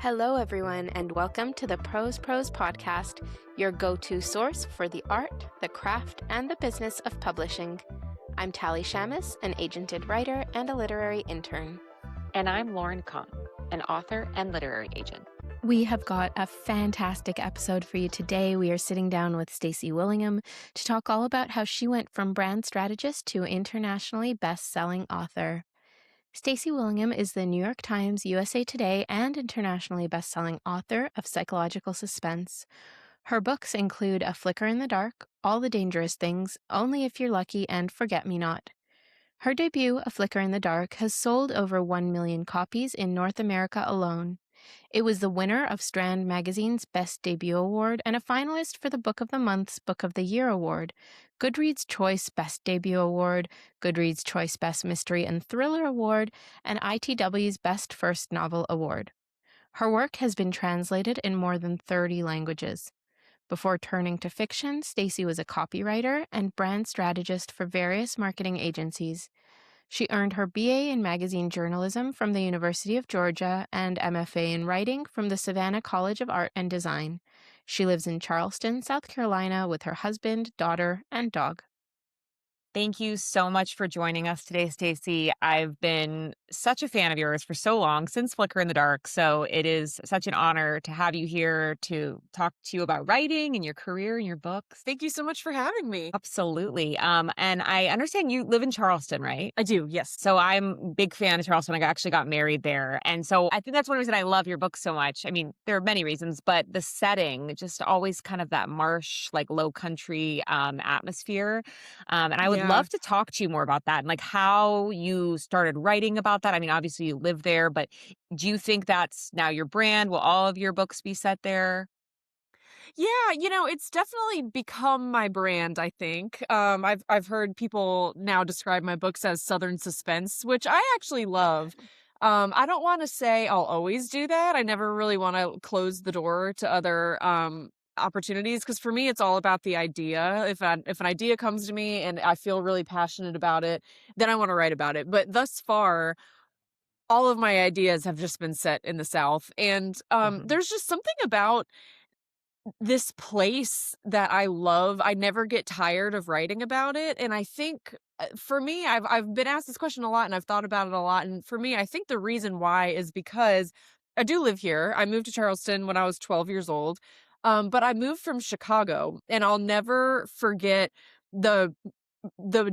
Hello, everyone, and welcome to the Prose podcast, your go-to source for the art, the craft, and the business of publishing. I'm Tally Shamus, an agented writer and a literary intern. And I'm Lauren Kahn, an author and literary agent. We have got a fantastic episode for you today. We are sitting down with Stacy Willingham to talk all about how she went from brand strategist to internationally best-selling author. Stacy Willingham is the New York Times, USA Today, and internationally best-selling author of psychological suspense. Her books include A Flicker in the Dark, All the Dangerous Things, Only If You're Lucky, and Forget Me Not. Her debut, A Flicker in the Dark, has sold over 1 million copies in North America alone. It was the winner of Strand Magazine's Best Debut Award and a finalist for the Book of the Month's Book of the Year Award, Goodreads Choice Best Debut Award, Goodreads Choice Best Mystery and Thriller Award, and ITW's Best First Novel Award. Her work has been translated in more than 30 languages. Before turning to fiction, Stacy was a copywriter and brand strategist for various marketing agencies. She earned her BA in magazine journalism from the University of Georgia and MFA in writing from the Savannah College of Art and Design. She lives in Charleston, South Carolina, with her husband, daughter, and dog. Thank you so much for joining us today, Stacy. I've been such a fan of yours for so long, since Flicker in the Dark. So it is such an honor to have you here to talk to you about writing and your career and your books. Thank you so much for having me. Absolutely. And I understand you live in Charleston, right? I do, yes. So I'm a big fan of Charleston. I actually got married there. And so I think that's one reason I love your book so much. I mean, there are many reasons, but the setting, just always kind of that marsh, like low country atmosphere. And I would love to talk to you more about that and like how you started writing about that. I mean, obviously you live there, but do you think that's now your brand? Will all of your books be set there? Yeah, it's definitely become my brand, I think. I've heard people now describe my books as Southern suspense, which I actually love. I don't want to say I'll always do that. I never really want to close the door to other opportunities, because for me it's all about the idea. If an idea comes to me and I feel really passionate about it, then I want to write about it. But thus far, all of my ideas have just been set in the South, and there's just something about this place that I love. I never get tired of writing about it. And I think for me, I've been asked this question a lot and I've thought about it a lot. And for me, I think the reason why is because I do live here. I moved to Charleston when I was 12 years old. But I moved from Chicago, and I'll never forget the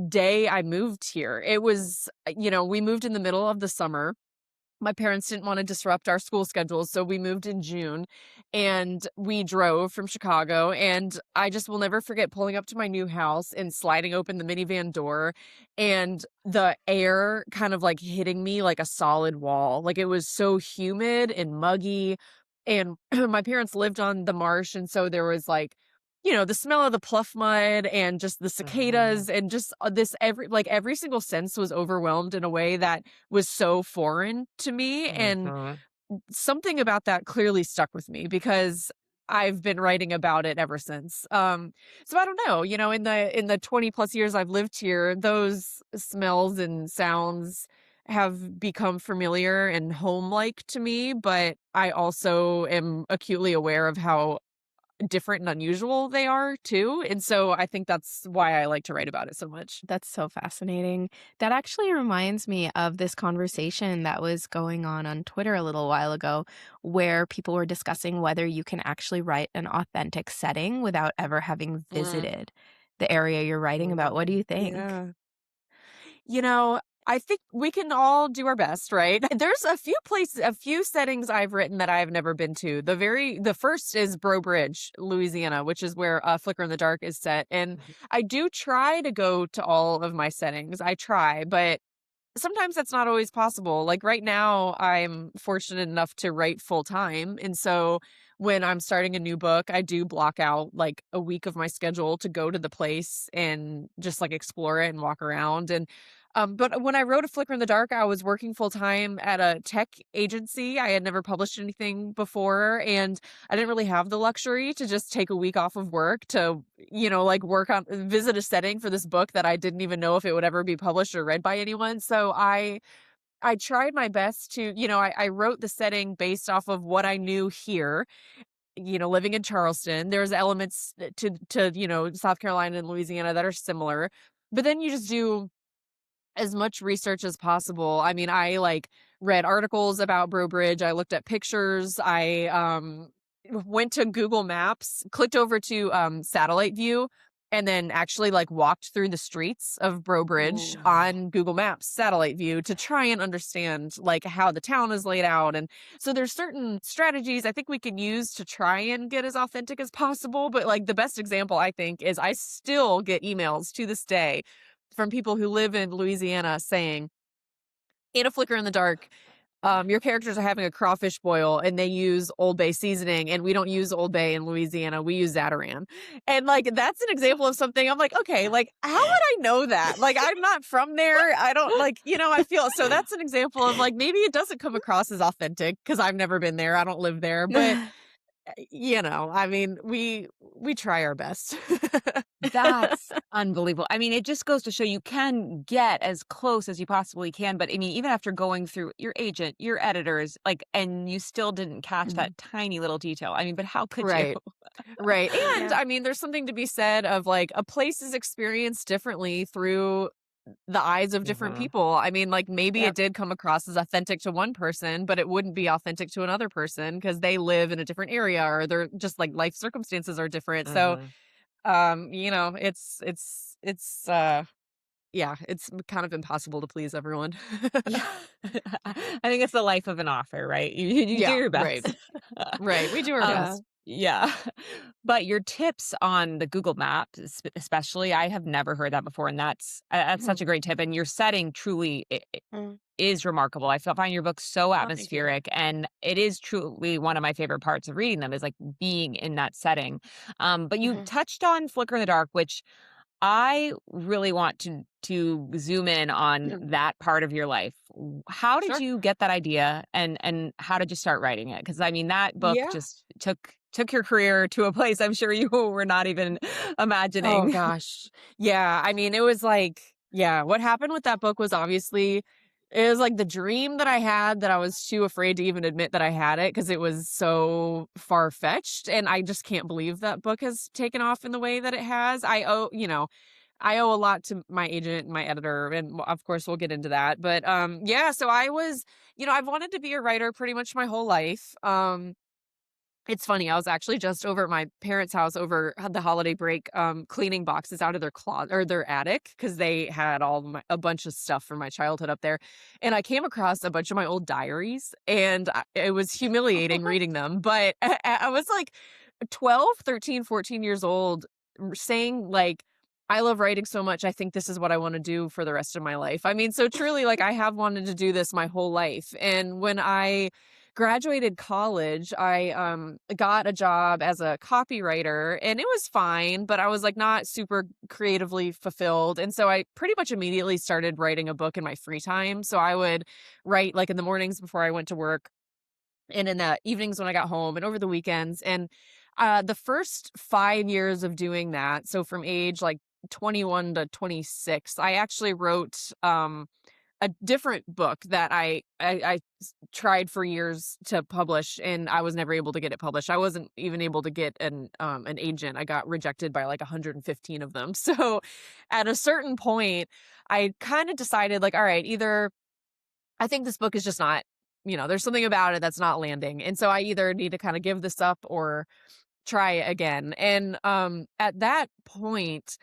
day I moved here. It was, we moved in the middle of the summer. My parents didn't want to disrupt our school schedules, so we moved in June, and we drove from Chicago. And I just will never forget pulling up to my new house and sliding open the minivan door and the air kind of like hitting me like a solid wall. Like it was so humid and muggy. And my parents lived on the marsh, and so there was like, the smell of the pluff mud and just the cicadas and just this every single sense was overwhelmed in a way that was so foreign to me. And something about that clearly stuck with me because I've been writing about it ever since. So I don't know, in the 20 plus years I've lived here, those smells and sounds have become familiar and home-like to me, but I also am acutely aware of how different and unusual they are too. And so I think that's why I like to write about it so much. That's so fascinating. That actually reminds me of this conversation that was going on Twitter a little while ago, where people were discussing whether you can actually write an authentic setting without ever having visited the area you're writing about. What do you think? Yeah. I think we can all do our best, right? There's a few settings I've written that I've never been to. The first is Breaux Bridge, Louisiana, which is where Flicker in the Dark is set. And I do try to go to all of my settings. I try, but sometimes that's not always possible. Like right now, I'm fortunate enough to write full time. And so when I'm starting a new book, I do block out like a week of my schedule to go to the place and just like explore it and walk around. And but when I wrote A Flicker in the Dark, I was working full time at a tech agency. I had never published anything before, and I didn't really have the luxury to just take a week off of work to, visit a setting for this book that I didn't even know if it would ever be published or read by anyone. So I I tried my best to, I wrote the setting based off of what I knew here, living in Charleston. There's elements to, South Carolina and Louisiana that are similar. But then you just do as much research as possible. I mean, I like read articles about Bro Bridge. I looked at pictures. I went to Google Maps, clicked over to satellite view, and then actually like walked through the streets of Bro Bridge Ooh. on Google Maps satellite view to try and understand like how the town is laid out. And so there's certain strategies I think we can use to try and get as authentic as possible. But like the best example I think is I still get emails to this day from people who live in Louisiana saying, in a flicker in the dark, your characters are having a crawfish boil and they use Old Bay seasoning, and we don't use Old Bay in Louisiana. We use Zatarain. And like, that's an example of something I'm like, okay, like, how would I know that? Like, I'm not from there. I don't like, I feel so that's an example of like, maybe it doesn't come across as authentic because I've never been there. I don't live there. But, I mean, we try our best. That's unbelievable. I mean, it just goes to show you can get as close as you possibly can, but I mean, even after going through your agent, your editors, like, and you still didn't catch Mhm. that tiny little detail. I mean, but how could you? Right. Right. And Yeah. I mean, there's something to be said of like a place is experienced differently through the eyes of different Mhm. people. I mean, like maybe it Yep. did come across as authentic to one person, but it wouldn't be authentic to another person because they live in a different area or they're just like life circumstances are different. So, Mhm. it's yeah, it's kind of impossible to please everyone. Yeah. I think it's the life of an author, right? You do Yeah, your right. best. Right. We do our Yeah. best. Yeah. But your tips on the Google Maps, especially, I have never heard that before, and that's such a great tip. And your setting truly Mm. is remarkable. Find your book so Oh, thank you. atmospheric, and it is truly one of my favorite parts of reading them is like being in that setting. But you Mhm. touched on Flicker in the Dark, which I really want to zoom in on Mm. that part of your life. How did Sure. you get that idea, and how did you start writing it? Because I mean, that book Yeah. just took your career to a place I'm sure you were not even Oh imagining. gosh. Yeah, I mean, it was like yeah, what happened with that book was obviously it was like the dream that I had that I was too afraid to even admit that I had it because it was so far-fetched, and I just can't believe that book has taken off in the way that it has. I owe a lot to my agent and my editor, and of course we'll get into that. But yeah, so I was, I've wanted to be a writer pretty much my whole life. It's funny, I was actually just over at my parents' house over the holiday break, cleaning boxes out of their closet or their attic because they had a bunch of stuff from my childhood up there, and I came across a bunch of my old diaries, and it was humiliating reading them. But I was like 12, 13, 14 years old, saying like, "I love writing so much. I think this is what I want to do for the rest of my life." I mean, so truly, like I have wanted to do this my whole life, and when I graduated college, I got a job as a copywriter and it was fine, but I was like not super creatively fulfilled. And so I pretty much immediately started writing a book in my free time. So I would write like in the mornings before I went to work and in the evenings when I got home and over the weekends. And the first 5 years of doing that, so from age like 21 to 26, I actually wrote a different book that I tried for years to publish, and I was never able to get it published. I wasn't even able to get an agent. I got rejected by like 115 of them. So at a certain point, I kind of decided like, all right, either I think this book is just not, there's something about it that's not landing. And so I either need to kind of give this up or try again. And at that point,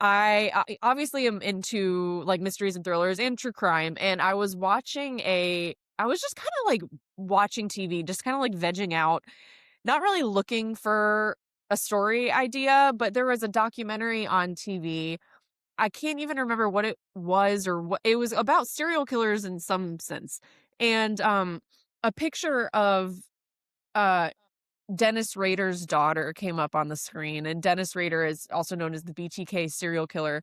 I obviously am into like mysteries and thrillers and true crime, and I was just kind of like watching TV, just kind of like vegging out, not really looking for a story idea, but there was a documentary on TV. I can't even remember what it was or what it was about serial killers in some sense. And a picture of uh Dennis Rader's daughter came up on the screen, and Dennis Rader is also known as the BTK serial killer.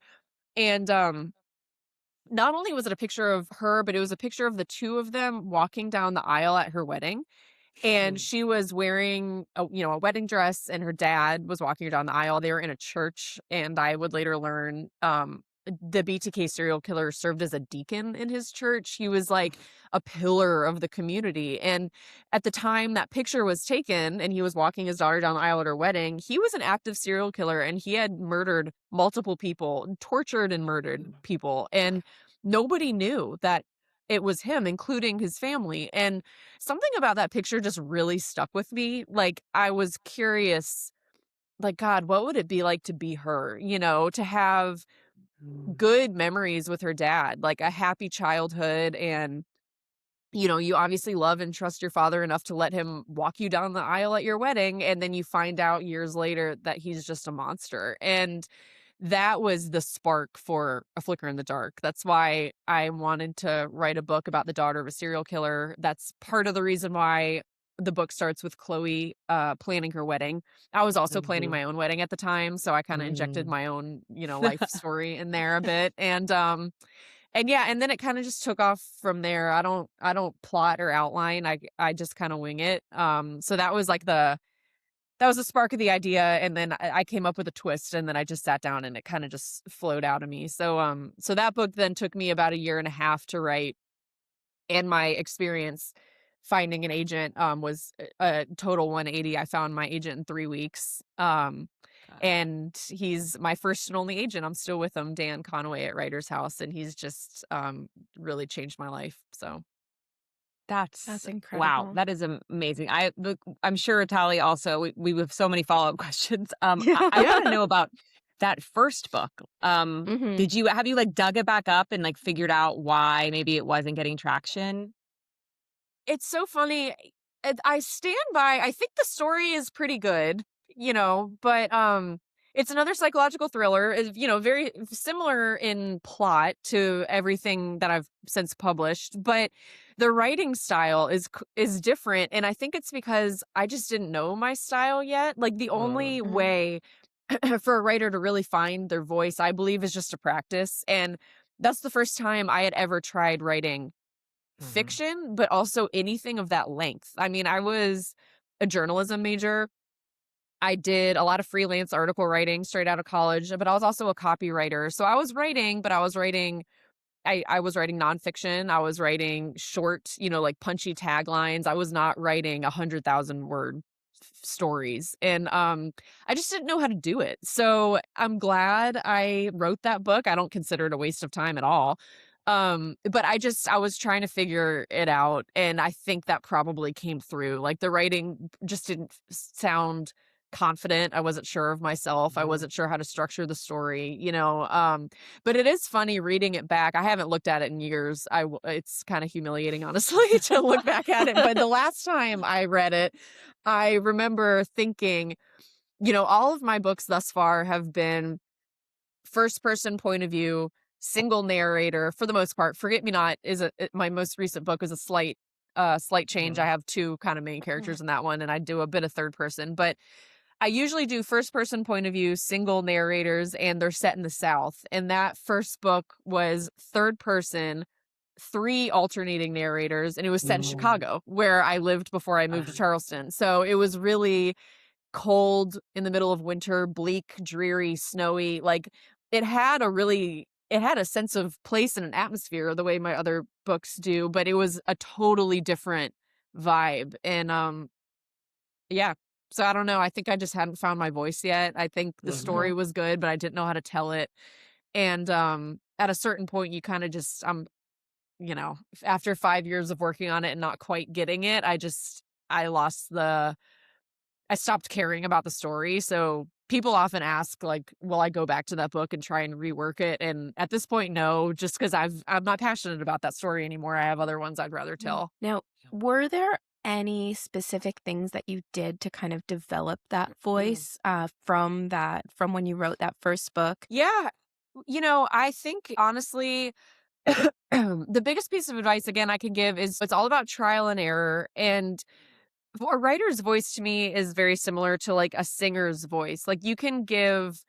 And not only was it a picture of her, but it was a picture of the two of them walking down the aisle at her wedding. And she was wearing a wedding dress, and her dad was walking her down the aisle. They were in a church, and I would later learn the BTK serial killer served as a deacon in his church. He was like a pillar of the community. And at the time that picture was taken and he was walking his daughter down the aisle at her wedding, he was an active serial killer and he had murdered multiple people, tortured and murdered people. And nobody knew that it was him, including his family. And something about that picture just really stuck with me. Like, I was curious, like, God, what would it be like to be her, to have good memories with her dad, like a happy childhood. And, you obviously love and trust your father enough to let him walk you down the aisle at your wedding. And then you find out years later that he's just a monster. And that was the spark for A Flicker in the Dark. That's why I wanted to write a book about the daughter of a serial killer. That's part of the reason why the book starts with Chloe planning her wedding. I was also planning my own wedding at the time, so I kind of injected my own, life story in there a bit. And yeah, and then it kind of just took off from there. I don't plot or outline. I just kind of wing it. So that was like that was the spark of the idea, and then I came up with a twist, and then I just sat down and it kind of just flowed out of me. So that book then took me about a year and a half to write, and my experience finding an agent was a total 180. I found my agent in 3 weeks. And he's my first and only agent. I'm still with him, Dan Conway at Writer's House, and he's just really changed my life. So That's Wow, incredible. that is amazing. I'm sure Tali also, we have so many follow-up questions. I want to yeah. know about that first book. Mhm. Have you like dug it back up and like figured out why maybe it wasn't getting traction? It's so funny. I stand by, I think the story is pretty good, but it's another psychological thriller, is very similar in plot to everything that I've since published, but the writing style is different, and I think it's because I just didn't know my style yet. Like, the only Mhm. way for a writer to really find their voice, I believe, is just to practice, and that's the first time I had ever tried writing Mhm. fiction, but also anything of that length. I mean, I was a journalism major. I did a lot of freelance article writing straight out of college, but I was also a copywriter. So I was writing, but I was writing nonfiction. I was writing short, like punchy taglines. I was not writing 100,000 word stories. And I just didn't know how to do it. So I'm glad I wrote that book. I don't consider it a waste of time at all. But I was trying to figure it out. And I think that probably came through. Like, the writing just didn't sound confident. I wasn't sure of myself. I wasn't sure how to structure the story. But it is funny reading it back. I haven't looked at it in years. It's kind of humiliating, honestly, to look back at it. But the last time I read it, I remember thinking, all of my books thus far have been first person point of view, single narrator for the most part. Forget Me Not my most recent book is a slight change. I have two kind of main characters in that one, and I do a bit of third person, but I usually do first person point of view, single narrators, and they're set in the South. And that first book was third person, three alternating narrators, and it was set in Chicago, where I lived before I moved to Charleston. So it was really cold in the middle of winter, bleak, dreary, snowy. Like, it had a sense of place and an atmosphere the way my other books do, but it was a totally different vibe. And yeah. So I don't know. I think I just hadn't found my voice yet. I think the story Mhm. was good, but I didn't know how to tell it. And at a certain point you kind of just after 5 years of working on it and not quite getting it, I lost the I stopped caring about the story. So people often ask, like, will I go back to that book and try and rework it? And at this point, no, just because I'm not passionate about that story anymore. I have other ones I'd rather Mm. tell. Now, were there any specific things that you did to kind of develop that voice, from when you wrote that first book? Yeah. I think honestly, the biggest piece of advice again I can give is it's all about trial and error. And a writer's voice to me is very similar to like a singer's voice. Like, you can give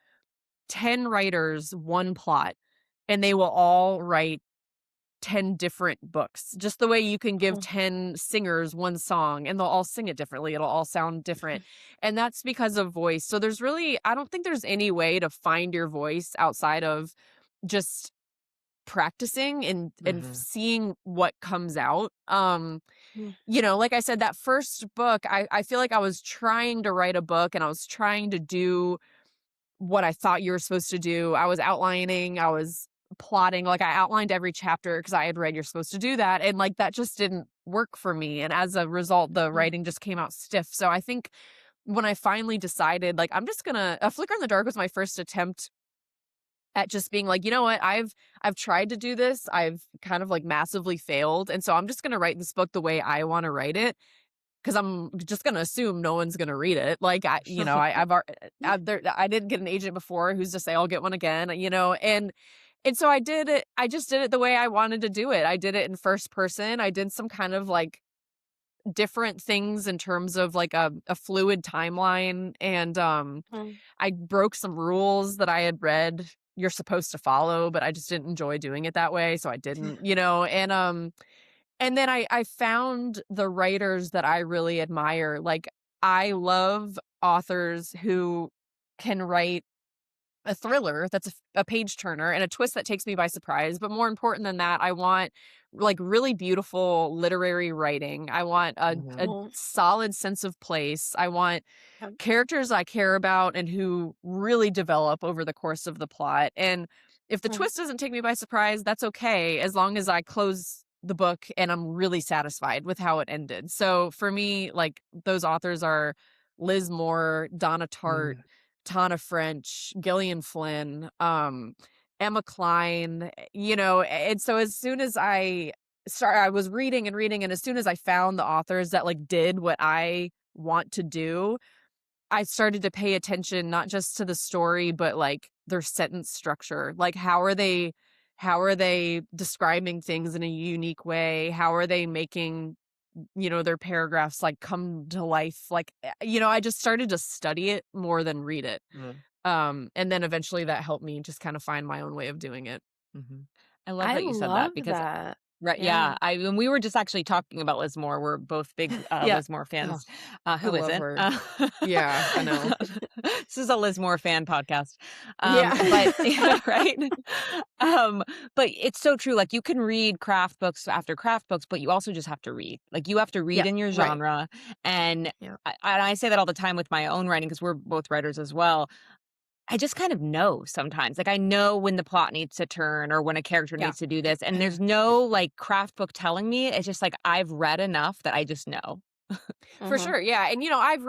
10 writers one plot and they will all write 10 different books. Just the way you can give Oh. 10 singers one song and they'll all sing it differently. It'll all sound different. And that's because of voice. So I don't think there's any way to find your voice outside of just practicing and Mhm. seeing what comes out. Mm. Like I said, that first book, I feel like I was trying to write a book and I was trying to do what I thought you were supposed to do. I was outlining, I was plotting, like I outlined every chapter because I had read you're supposed to do that. And like that just didn't work for me. And as a result, the Mm. writing just came out stiff. So I think when I finally decided, like, I'm just gonna, A Flicker in the Dark was my first attempt at just being like, you know what, I've tried to do this. I've kind of like massively failed. And so I'm just gonna write this book the way I want to write it because I'm just gonna assume no one's gonna read it. Like I didn't get an agent before who's to say I'll get one again, and so I did it. I just did it the way I wanted to do it. I did it in first person. I did some kind of like different things in terms of like a fluid timeline, and Mm. I broke some rules that I had read you're supposed to follow, but I just didn't enjoy doing it that way, so I didn't, and then I found the writers that I really admire. Like, I love authors who can write a thriller that's a page turner and a twist that takes me by surprise. But more important than that, I want like really beautiful literary writing. I want a Mhm. Mm. solid sense of place. I want Yep. characters I care about and who really develop over the course of the plot. And if the Mm. twist doesn't take me by surprise, that's okay, as long as I close the book and I'm really satisfied with how it ended. So for me, like those authors are Liz Moore, Donna Tartt, Mm. Tana French, Gillian Flynn, Emma Klein, and so as soon as I was reading and reading, and as soon as I found the authors that like did what I want to do, I started to pay attention not just to the story, but like their sentence structure. Like how are they describing things in a unique way? How are they making, their paragraphs like come to life? Like, I just started to study it more than read it. Mm. And then eventually that helped me just kind of find my own way of doing it. Mhm. I love I that you said love that because that. right, Yeah. yeah, I when we were just actually talking about Liz Moore, we're both big, Yeah. Liz Moore Oh, fans. I Who love isn't? her. Yeah, I know. This is a Liz Moore fan podcast. Yeah. But right? Um, but it's so true, like, you can read craft books after craft books, but you also just have to read. Like, you have to Yeah, read in your right. genre, and Yeah. I say that all the time with my own writing because 'cause we're both writers as well. I just kind of know sometimes. Like, I know when the plot needs to turn or when a character Yeah. needs to do this, and there's no, like, craft book telling me. It's just, like, I've read enough that I just know. For Mhm. sure, yeah, and, I've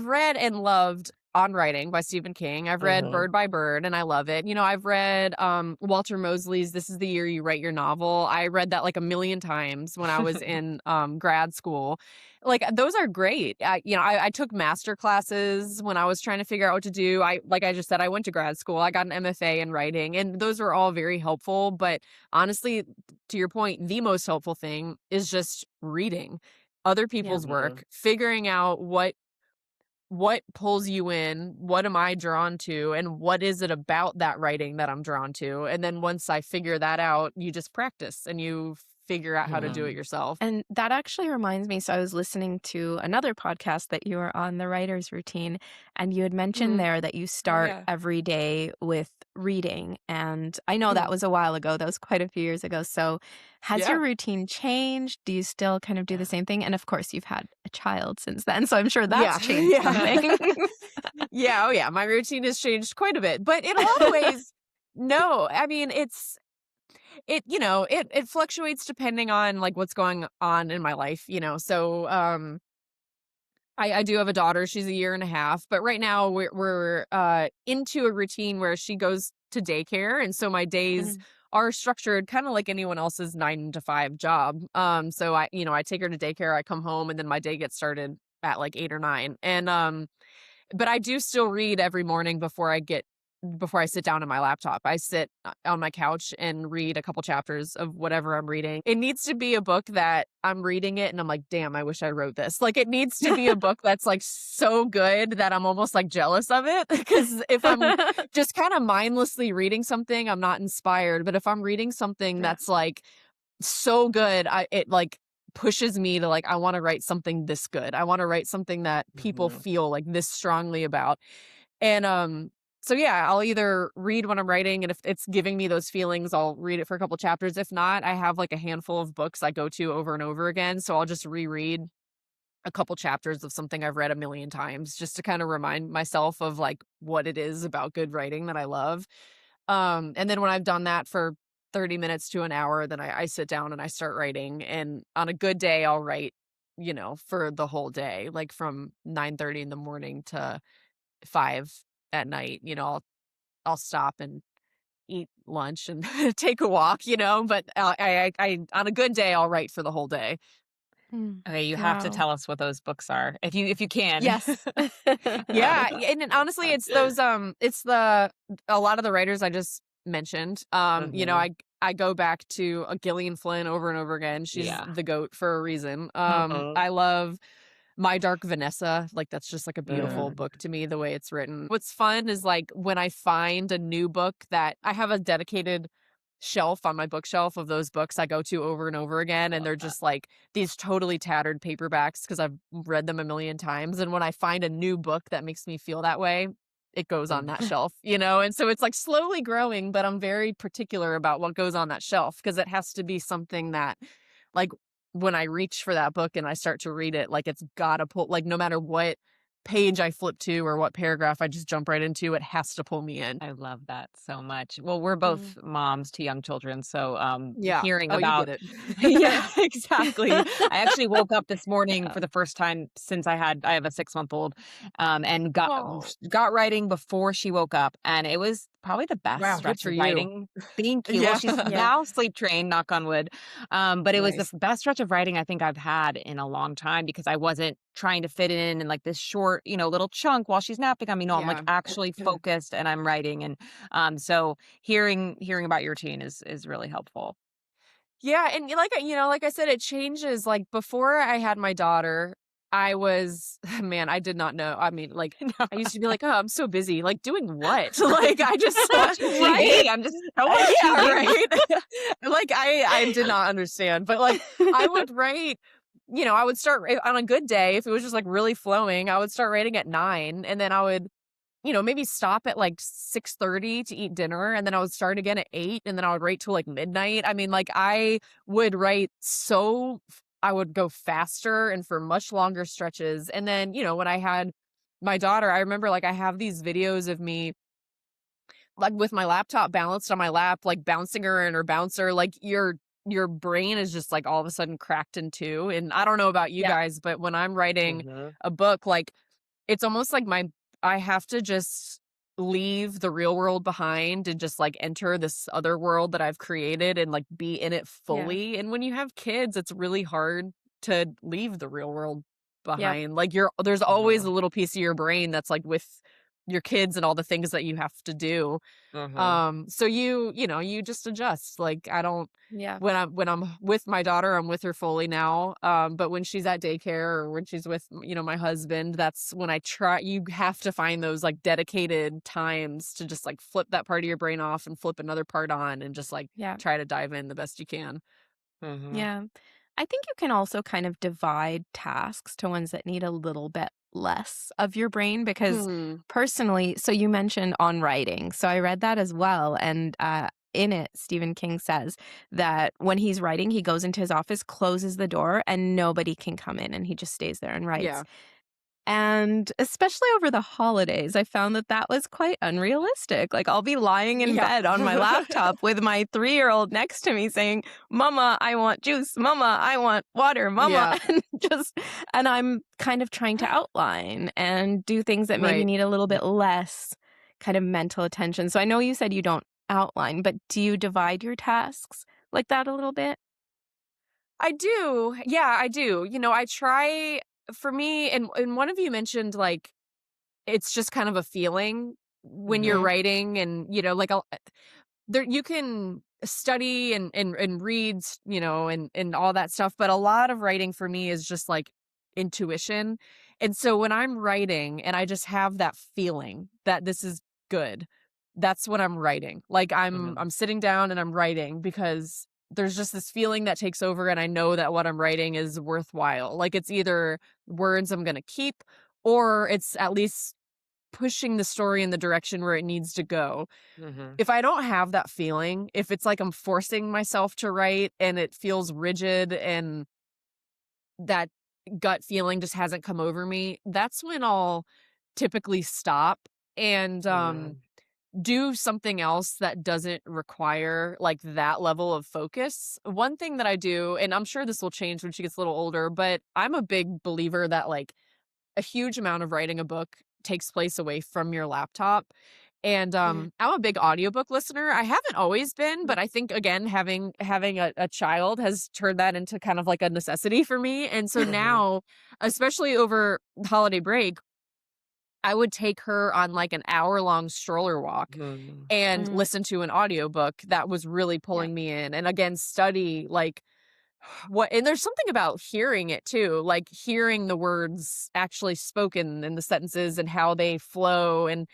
read and loved On Writing by Stephen King. I've read Mhm. Bird by Bird, and I love it. I've read, Walter Mosley's This Is the Year You Write Your Novel. I read that, like, a million times when I was in, grad school. Like, those are great. I took master classes when I was trying to figure out what to do. Like I just said, I went to grad school. I got an MFA in writing, and those were all very helpful, but honestly, to your point, the most helpful thing is just reading other Yeah. people's Mhm. work, figuring out what pulls you in, what am I drawn to, and what is it about that writing that I'm drawn to. And then once I figure that out, you just practice and you figure out how to do it Mhm. yourself. And that actually reminds me, so I was listening to another podcast that you were on, The Writer's Routine, and you had mentioned Mhm. there that you Oh start yeah. every day with reading. And I know that Mhm. was a while ago. That was quite a few years ago. So has Yeah. your routine changed? Do you still kind of do the same thing? And of course, you've had a child since then. So I'm sure Yeah. that's changed something. Yeah. Yeah. Oh yeah. My routine has changed quite a bit. But in a lot of ways, no. I mean, it fluctuates depending on like what's going on in my life. So I do have a daughter. She's a year and a half, but right now we're into a routine where she goes to daycare, and so my days Mm. are structured kind of like anyone else's 9 to 5 job. So I take her to daycare, I come home, and then my day gets started at like 8 or 9, and but I do still read every morning before I sit down on my laptop. I sit on my couch and read a couple chapters of whatever I'm reading. It needs to be a book that I'm reading it and I'm like, "Damn, I wish I wrote this." Like, it needs to be a book that's like so good that I'm almost like jealous of it because if I'm just kind of mindlessly reading something, I'm not inspired, but if I'm reading something Yeah. that's like so good, it like pushes me to like I want to write something this good. I want to write something that people Mhm. feel like this strongly about. And So yeah, I'll either read when I'm writing, and if it's giving me those feelings, I'll read it for a couple chapters. If not, I have like a handful of books I go to over and over again, so I'll just reread a couple chapters of something I've read a million times just to kind of remind myself of like what it is about good writing that I love. And then when I've done that for 30 minutes to an hour, then I sit down and I start writing. And on a good day, I'll write, for the whole day, like from 9:30 in the morning to 5 at night. I'll stop and eat lunch and take a walk, but on a good day, I'll write for the whole day. Mm. Okay, you have to Wow. tell us what those books are if you can. Yes. Yeah, and then honestly, it's those, it's a lot of the writers I just mentioned. Mhm. I go back to Gillian Flynn over and over again. She's Yeah. the GOAT for a reason. Mhm. I love My Dark Vanessa. Like, that's just like a beautiful Mm. book to me, the way it's written. What's fun is like when I find a new book that I have a dedicated shelf on my bookshelf of those books I go to over and over again, I and love they're that. just like these totally tattered paperbacks because I've read them a million times. And when I find a new book that makes me feel that way, it goes on that Mhm. shelf, and so it's like slowly growing, but I'm very particular about what goes on that shelf because it has to be something that, like, when I reach for that book and I start to read it, like, it's gotta pull, like, no matter what page I flip to or what paragraph I just jump right into, it has to pull me in. I love that so much. Well, we're Mm. both moms to young children, so, Yeah. hearing Oh, you get about it. Yeah, exactly. I actually woke up this morning Yeah. for the first time since I have a 6-month-old, and Oh, got writing before she woke up, and it was probably the best wow, good stretch for of you. writing. Thank you. Well, Yeah. she's Yeah. now sleep trained, knock on wood, but it was the Nice. best stretch of writing I think I've had in a long time because I wasn't trying to fit it in like this short, little chunk while she's napping. I mean, no, I'm like Yeah. actually focused and I'm writing, and so hearing about your routine is really helpful. Yeah, and like I said, it changes. Like, before I had my daughter, I was man, I did not know. I mean, like, I used to be like, "Oh, I'm so busy." Like, doing what? Like, I just Watching right? TV, I'm just so much Yeah, TV. right. Like, I did not understand, but, like, I would write, I would start on a good day, if it was just, like, really flowing, I would start writing at 9, and then I would, maybe stop at like 6:30 to eat dinner, and then I would start again at 8, and then I would write till like midnight. I mean, like, I would write I would go faster and for much longer stretches. And then, when I had my daughter, I remember, like, I have these videos of me, like, with my laptop balanced on my lap, like, bouncing her in her bouncer. Like, your brain is just like all of a sudden cracked in two. And I don't know about you Yeah. guys, but when I'm writing Mhm. a book, like, it's almost like I have to just leave the real world behind and just, like, enter this other world that I've created and, like, be in it Yeah. fully. And when you have kids, it's really hard to leave the real world Yep. behind. Like, there's always Mhm. a little piece of your brain that's, like, with your kids and all the things that you have to do. Mhm. So you just adjust. Like, I don't Yeah. when I'm with my daughter, I'm with her fully now. But when she's at daycare or when she's with, my husband, that's when you have to find those, like, dedicated times to just, like, flip that part of your brain off and flip another part on and just, like, Yeah. try to dive in the best you can. Mhm. Yeah. I think you can also kind of divide tasks to ones that need a little bit less of your brain because Hmm. personally, so you mentioned on writing. So I read that as well. And in it, Stephen King says that when he's writing, he goes into his office, closes the door, and nobody can come in, and he just stays there and writes. Yeah. And especially over the holidays, I found that that was quite unrealistic. Like, I'll be lying in Yeah. bed on my laptop with my 3-year-old next to me saying, "Mama, I want juice. Mama, I want water. Mama." Yeah. And I'm kind of trying to outline and do things that maybe Right. need a little bit less kind of mental attention. So I know you said you don't outline, but do you divide your tasks like that a little bit? I do. Yeah, I do. I try, for me, and one of you mentioned, like, it's just kind of a feeling when you're Mhm. Mhm. writing. And, like, there you can study and read, and all that stuff, but a lot of writing for me is just like intuition. And so when I'm writing and I just have that feeling that this is good, that's when I'm writing. Like, Mhm. I'm sitting down and I'm writing because there's just this feeling that takes over, and I know that what I'm writing is worthwhile. Like, it's either words I'm going to keep, or it's at least pushing the story in the direction where it needs to go. Mhm. If I don't have that feeling, if it's like I'm forcing myself to write and it feels rigid and that gut feeling just hasn't come over me, that's when I'll typically stop and Mhm. do something else that doesn't require like that level of focus. One thing that I do, and I'm sure this will change when she gets a little older, but I'm a big believer that like a huge amount of writing a book takes place away from your laptop. And Mm, I'm a big audiobook listener. I haven't always been, mm, but I think again having a child has turned that into kind of like a necessity for me. And so Mhm. now, especially over holiday break, I would take her on like an hour-long stroller walk Mhm. and mm, listen to an audiobook that was really yeah. pulling me in. And again, study like what and there's something about hearing it too, like hearing the words actually spoken in the sentences and how they flow. And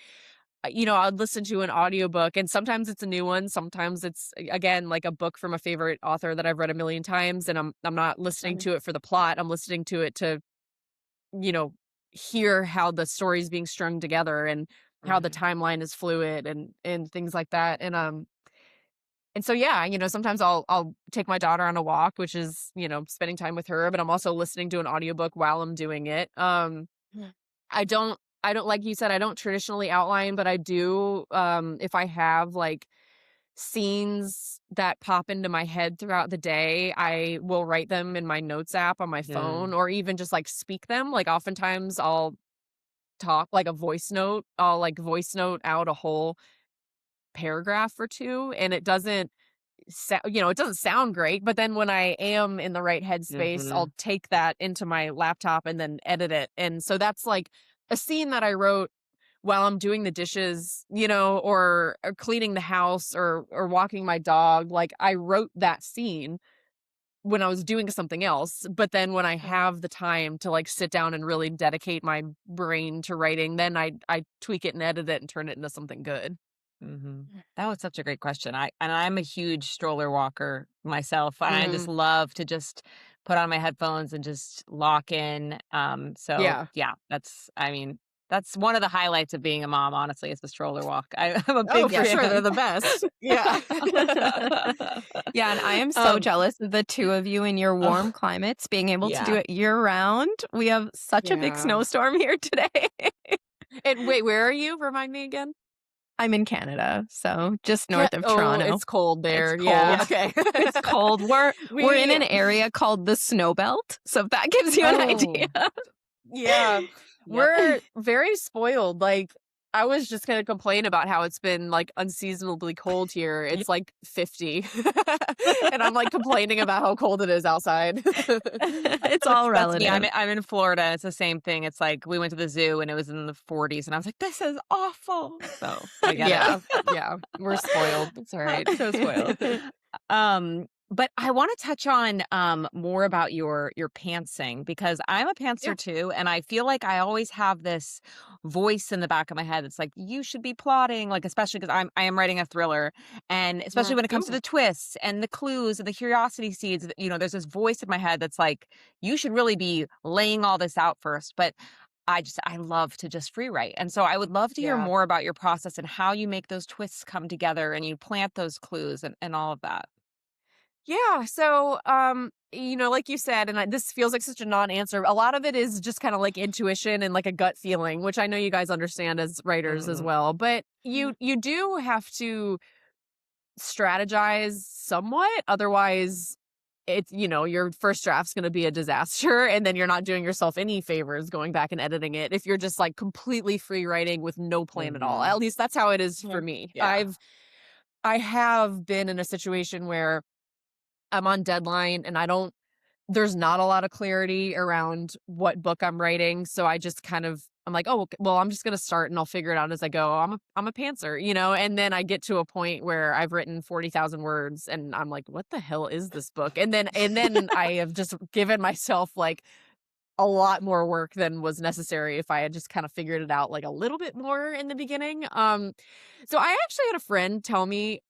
I'd listen to an audiobook and sometimes it's a new one, sometimes it's again like a book from a favorite author that I've read a million times and I'm not listening Mhm, to it for the plot. I'm listening to it to, you know, hear how the story is being strung together and how the Mhm. timeline is fluid and things like that. And so yeah, sometimes I'll take my daughter on a walk, which is, spending time with her, but I'm also listening to an audiobook while I'm doing it. mm, I don't like you said, I don't traditionally outline, but I do if I have like scenes that pop into my head throughout the day, I will write them in my notes app on my phone Mm. or even just like speak them. Like oftentimes I'll talk like a voice note. I'll like voice note out a whole paragraph or two and it doesn't sound great, but then when I am in the right headspace, I'll Mhm. take that into my laptop and then edit it. And so that's like a scene that I wrote while I'm doing the dishes, or cleaning the house or walking my dog. Like I wrote that scene when I was doing something else, but then when I mm. have the time to like sit down and really dedicate my brain to writing, then I tweak it and edit it and turn it into something good. Mhm. That was such a great question. I'm a huge stroller walker myself. I just Mm, love to just put on my headphones and just lock in. So yeah. yeah, that's one of the highlights of being a mom, honestly, is the stroller walk. I'm a Oh, big for Yeah. sure. They're fan. the best. Yeah. Yeah, and I am so um, jealous of the 2 of you in your warm ugh, climates being able to do Yeah. it year round. We have such a big yeah. snowstorm here today. And wait, where are you? Remind me again. I'm in Canada, so just Yeah. north of Oh, Toronto. it's cold It's there. Yeah. cold. Okay. It's cold. We're in we. an area called the Snow Belt, so if that gives you an idea. Oh, Yeah. yep. We're very spoiled. Like, I was just gonna complain about how it's been like unseasonably cold here. Yep. It's like 50. And I'm like complaining about how cold it is outside. It's all That's me. relative. I'm in Florida. It's the same thing. It's like we went to the zoo and it was in the 40s, and I was like, "This is awful." So I get it. Yeah. Yeah. We're spoiled. It's all right. So spoiled. But I want to touch on more about your pantsing, because I'm a Yeah. pantser too, and I feel like I always have this voice in the back of my head that's like, you should be plotting, like especially because I am writing a thriller, and especially Mm. when it comes to Ooh. the twists and the clues and the curiosity seeds, there's this voice in my head that's like, you should really be laying all this out first. But I love to just free write. And so I would love to hear Yeah. more about your process and how you make those twists come together and you plant those clues and all of that. Yeah. So, like you said, and this feels like such a non-answer. A lot of it is just kind of like intuition and like a gut feeling, which I know you guys understand as writers as Mhm. well. But Mm, you do have to strategize somewhat, otherwise, your first draft's going to be a disaster, and then you're not doing yourself any favors going back and editing it if you're just like completely free writing with no plan at all. Mhm. At least that's how it is for mhm, me. Yeah. I have been in a situation where I'm on deadline and there's not a lot of clarity around what book I'm writing. So I just I'm like, oh, okay, well, I'm just going to start and I'll figure it out as I go. I'm a pantser, and then I get to a point where I've written 40,000 words and I'm like, what the hell is this book? And then I have just given myself like a lot more work than was necessary if I had just kind of figured it out like a little bit more in the beginning. So I actually had a friend tell me,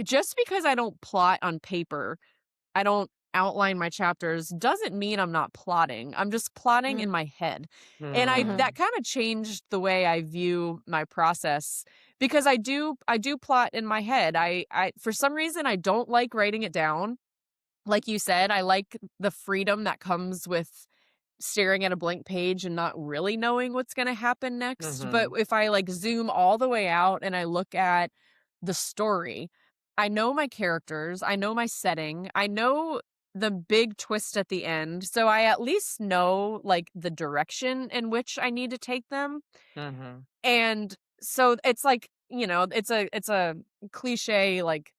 just because I don't plot on paper, I don't outline my chapters doesn't mean I'm not plotting. I'm just plotting in my head. And Mhm. that kind of changed the way I view my process because I do plot in my head. I for some reason I don't like writing it down. Like you said, I like the freedom that comes with staring at a blank page and not really knowing what's going to happen next. But Mhm. if I like zoom all the way out and I look at the story, I know my characters, I know my setting, I know the big twist at the end. So I at least know like the direction in which I need to take them. Mhm. And so it's like, it's a cliche like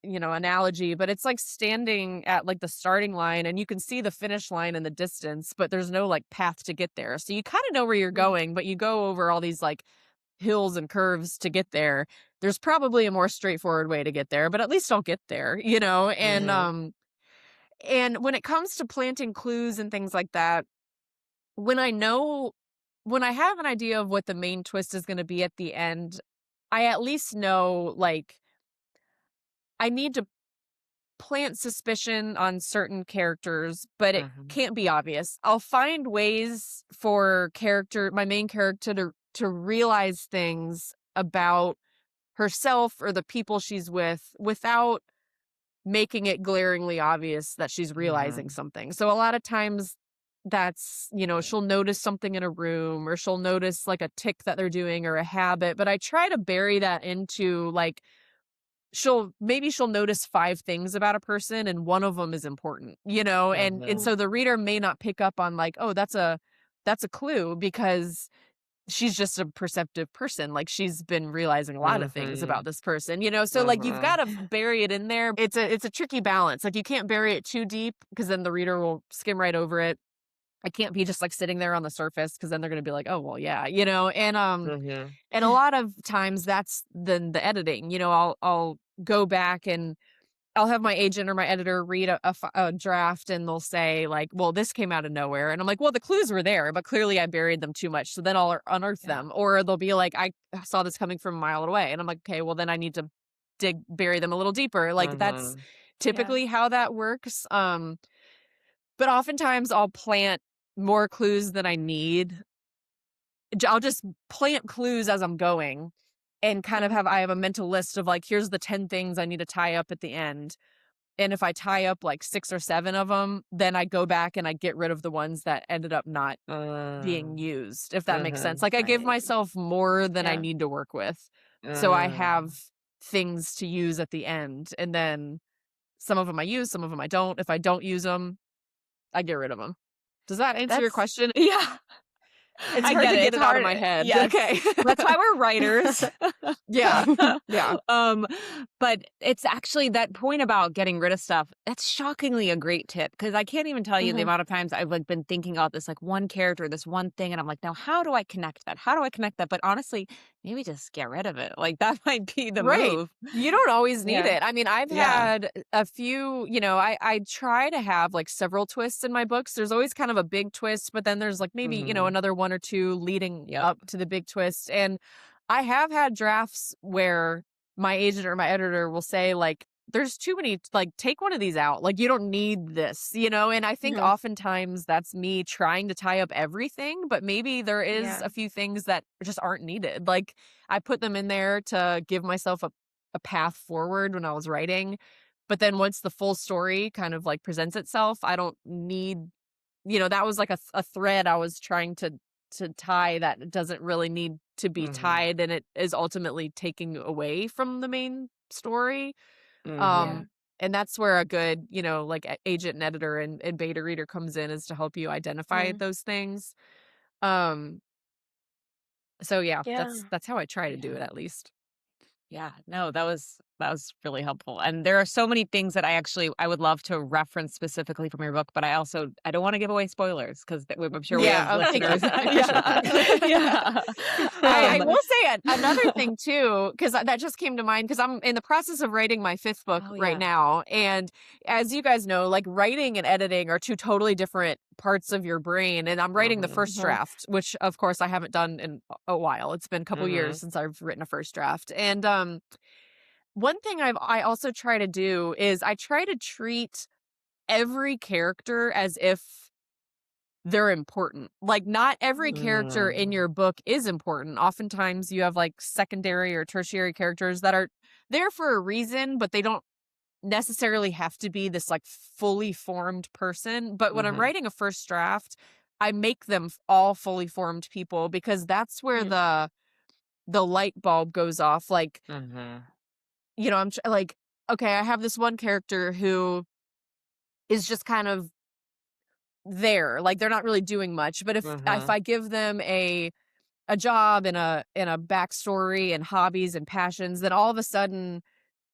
analogy, but it's like standing at like the starting line and you can see the finish line in the distance, but there's no like path to get there. So you kind of know where you're Mhm. going, but you go over all these like hills and curves to get there. There's probably a more straightforward way to get there, but at least I'll get there, And Mhm. when it comes to planting clues and things like that, when I know when I have an idea of what the main twist is going to be at the end, I at least know like I need to plant suspicion on certain characters, but it Mhm. can't be obvious. I'll find ways for my main character to realize things about herself or the people she's with without making it glaringly obvious that she's realizing Mhm. something. So a lot of times that's, she'll notice something in a room or she'll notice like a tick that they're doing or a habit, but I try to bury that into like she'll notice 5 things about a person and one of them is important, and Mhm. so the reader may not pick up on like, "Oh, that's a clue," because she's just a perceptive person, like, she's been realizing a lot of things about Mhm. this person, so, like, you've Mhm. gotta bury it in there. It's a tricky balance, like, you can't bury it too deep because then the reader will skim right over it. I can't be just, like, sitting there on the surface because then they're gonna be like, "Oh, well, yeah," Mhm. and a lot of times that's then the editing, I'll go back and I'll have my agent or my editor read a draft and they'll say like, "Well, this came out of nowhere." And I'm like, "Well, the clues were there, but clearly I buried them too much." So then I'll unearth Yeah. them. Or they'll be like, "I saw this coming from a mile away." And I'm like, "Okay, well then I need to bury them a little deeper." Like that's Mhm. Yeah. typically how that works. But oftentimes I'll plant more clues than I need. I'll just plant clues as I'm going and kind of Mhm. I have a mental list of like, here's the 10 things I need to tie up at the end. And if I tie up like 6 or 7 of them, then I go back and I get rid of the ones that ended up not being Mm. used, if that makes sense. Mhm. Like I give Right. myself more than I Yeah. need to work with. So I have Mm. things to use at the end. And then some of them I use, some of them I don't. If I don't use them, I get rid of them. Does that answer your That's question? yeah. It's I hard get to it. get It's it out of hard. my head. Yes. Okay. That's why we're writers. Yeah. Yeah. um, but it's actually that point about getting rid of stuff. That's shockingly a great tip because I can't even tell you the Mhm. amount of times I've like been thinking about this like one character, this one thing, and I'm like, now how do I connect that? How do I connect that? But honestly, maybe just get rid of it. Like that might be the Right. move. You don't always need Yeah. it. I mean, I've Yeah. had a few, I try to have like several twists in my books. There's always kind of a big twist, but then there's like maybe, Hmm. another one or two leading Yep. up to the big twist. And I have had drafts where my agent or my editor will say like there's too many, like take one of these out. Like you don't need this, and I think Mhm. oftentimes that's me trying to tie up everything, but maybe there is Yeah. a few things that just aren't needed. Like I put them in there to give myself a path forward when I was writing. But then once the full story kind of like presents itself, I don't need, that was like a thread I was trying to tie that doesn't really need to be Hmm. tied and it is ultimately taking away from the main story. Yeah. Hmm. And that's where a good, like agent and editor and beta reader comes in is to help you identify Mm. those things. Um so yeah, Yeah. that's how I try to do it Yeah. at least. Yeah, no, that was really helpful. And there are so many things that I would love to reference specifically from your book, but I don't want to give away spoilers because I'm sure we have Yeah, thank you. listeners. I appreciate Yeah. that. Yeah. I Um, will say another thing too, because that just came to mind because I'm in the process of writing my 5th book oh right yeah. now. And as you guys know, like writing and editing are 2 totally different parts of your brain. And I'm writing the Mhm. first Mhm. draft, which of course I haven't done in a while. It's been a couple years Mhm. since I've written a first draft. And one thing I also try to do is I try to treat every character as if they're important. Like, not every character in Mm. your book is important. Oftentimes, you have, like, secondary or tertiary characters that are there for a reason, but they don't necessarily have to be this, like, fully formed person. But when I'm Mhm. writing a first draft, I make them all fully formed people because that's where Mm. the light bulb goes off. Like, Mhm. like, okay, I have this one character who is just kind of there. Like, they're not really doing much, but if Mhm. I give them a job and a backstory and hobbies and passions, then all of a sudden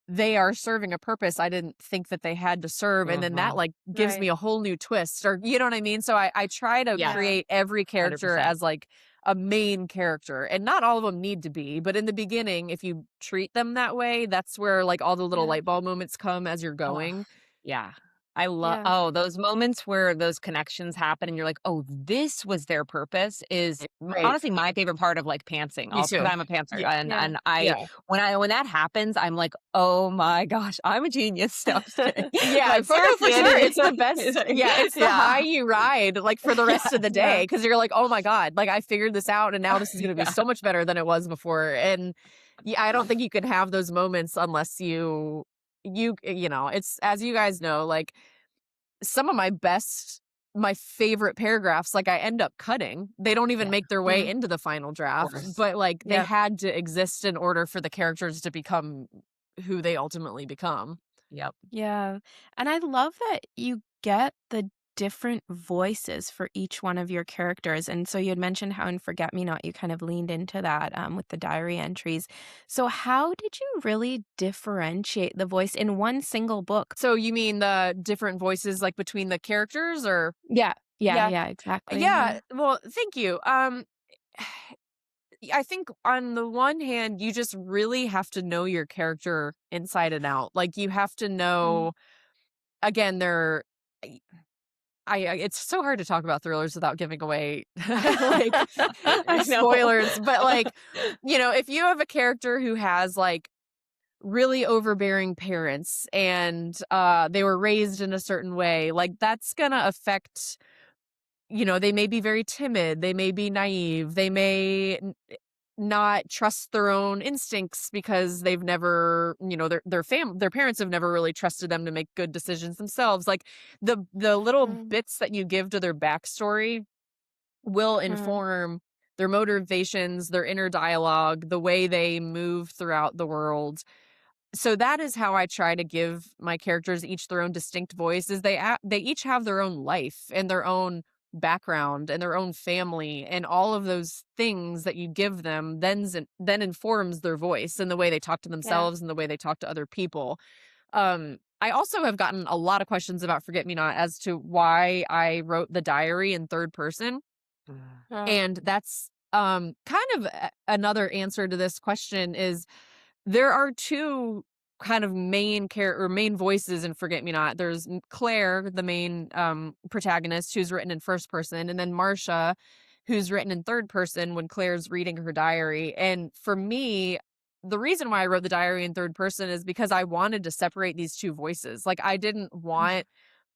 they are serving a purpose I didn't think that they had to serve, and then that, Mhm. like, gives me Right. a whole new twist, or you know what I mean? So I try to Yes. Yeah. create every character 100%. as, like, a main character, and not all of them need to be, but in the beginning, if you treat them that way, that's where, like, all the little Yeah. light bulb moments come as you're Oh, going. yeah. I love Yeah. oh, those moments where those connections happen and you're like, "Oh, this was their purpose," is Right. honestly my favorite part of, like, pantsing, Me also because 'cause too. I'm a pantser, Yeah. Yeah. and I Yeah. when that happens, I'm like, "Oh my gosh, I'm a genius." No, I'm just kidding. Yeah, But for seriously, sure, it it's the is. best yeah, it's the Yeah. high you ride, like, for the rest of the Yeah. day because 'cause you're like, "Oh my god, like, I figured this out, and now this is gonna be Yeah. so much better than it was before," and, yeah, I don't think you can have those moments unless it's as you guys know, like, some of my favorite paragraphs, like, I end up cutting. They don't even Yeah, make their way Mm. into the final of draft, course. but, like, they Yep. had to exist in order for the characters to become who they ultimately become. Yep. Yeah. And I love that you get the different voices for each one of your characters. And so you had mentioned how in Forget Me Not you kind of leaned into that with the diary entries. So how did you really differentiate the voice in one single book? So you mean the different voices, like, between the characters or Yeah. Yeah. yeah. Yeah. Exactly. Yeah, Yeah. well, thank you. I think on the one hand, you just really have to know your character inside and out. Like, you have to Mm. know again, they're it's so hard to talk about thrillers without giving away, like, I know. spoilers, but, like, if you have a character who has, like, really overbearing parents and, they were raised in a certain way, like, that's gonna affect they may be very timid, they may be naive, they may not trust their own instincts because they've never, their parents have never really trusted them to make good decisions themselves. Like, the little Mm. bits that you give to their backstory will Mm. inform their motivations, their inner dialogue, the way they move throughout the world. So that is how I try to give my characters each their own distinct voice. Is they each have their own life and their own background and their own family, and all of those things that you give them then informs their voice and the way they talk to Yeah. themselves and the way they talk to other people. I also have gotten a lot of questions about Forget Me Not as to why I wrote the diary in third person, Mm. Oh. and that's kind of another answer to this question is there are 2 kind of main voices in Forget Me Not. There's Claire, the main, protagonist, who's written in first person, and then Marcia, who's written in third person when Claire's reading her diary, and for me, the reason why I wrote the diary in third person is because I wanted to separate these 2 voices. Like, I didn't want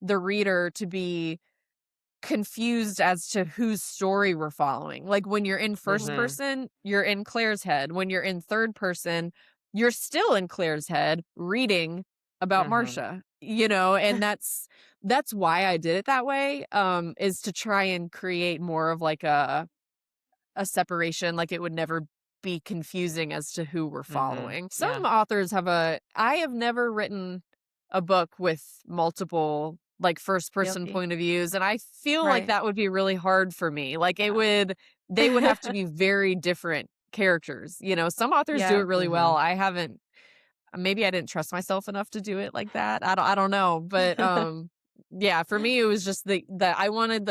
the reader to be confused as to whose story we're following. Like, when you're in first Mhm. person, you're in Claire's head. When you're in third person, you're still in Claire's head reading about Mhm. Marcia. And that's why I did it that way, is to try and create more of like a separation, like it would never be confusing as to who we're Mhm. following. Some Yeah. authors I have never written a book with multiple like first person Guilty. point of views, and I feel like Right. that would be really hard for me. Like they would have to be very different characters. Some authors do Yeah. it really well. Mhm. I haven't maybe I didn't trust myself enough to do it like that. I don't know, but yeah, for me it was just the I wanted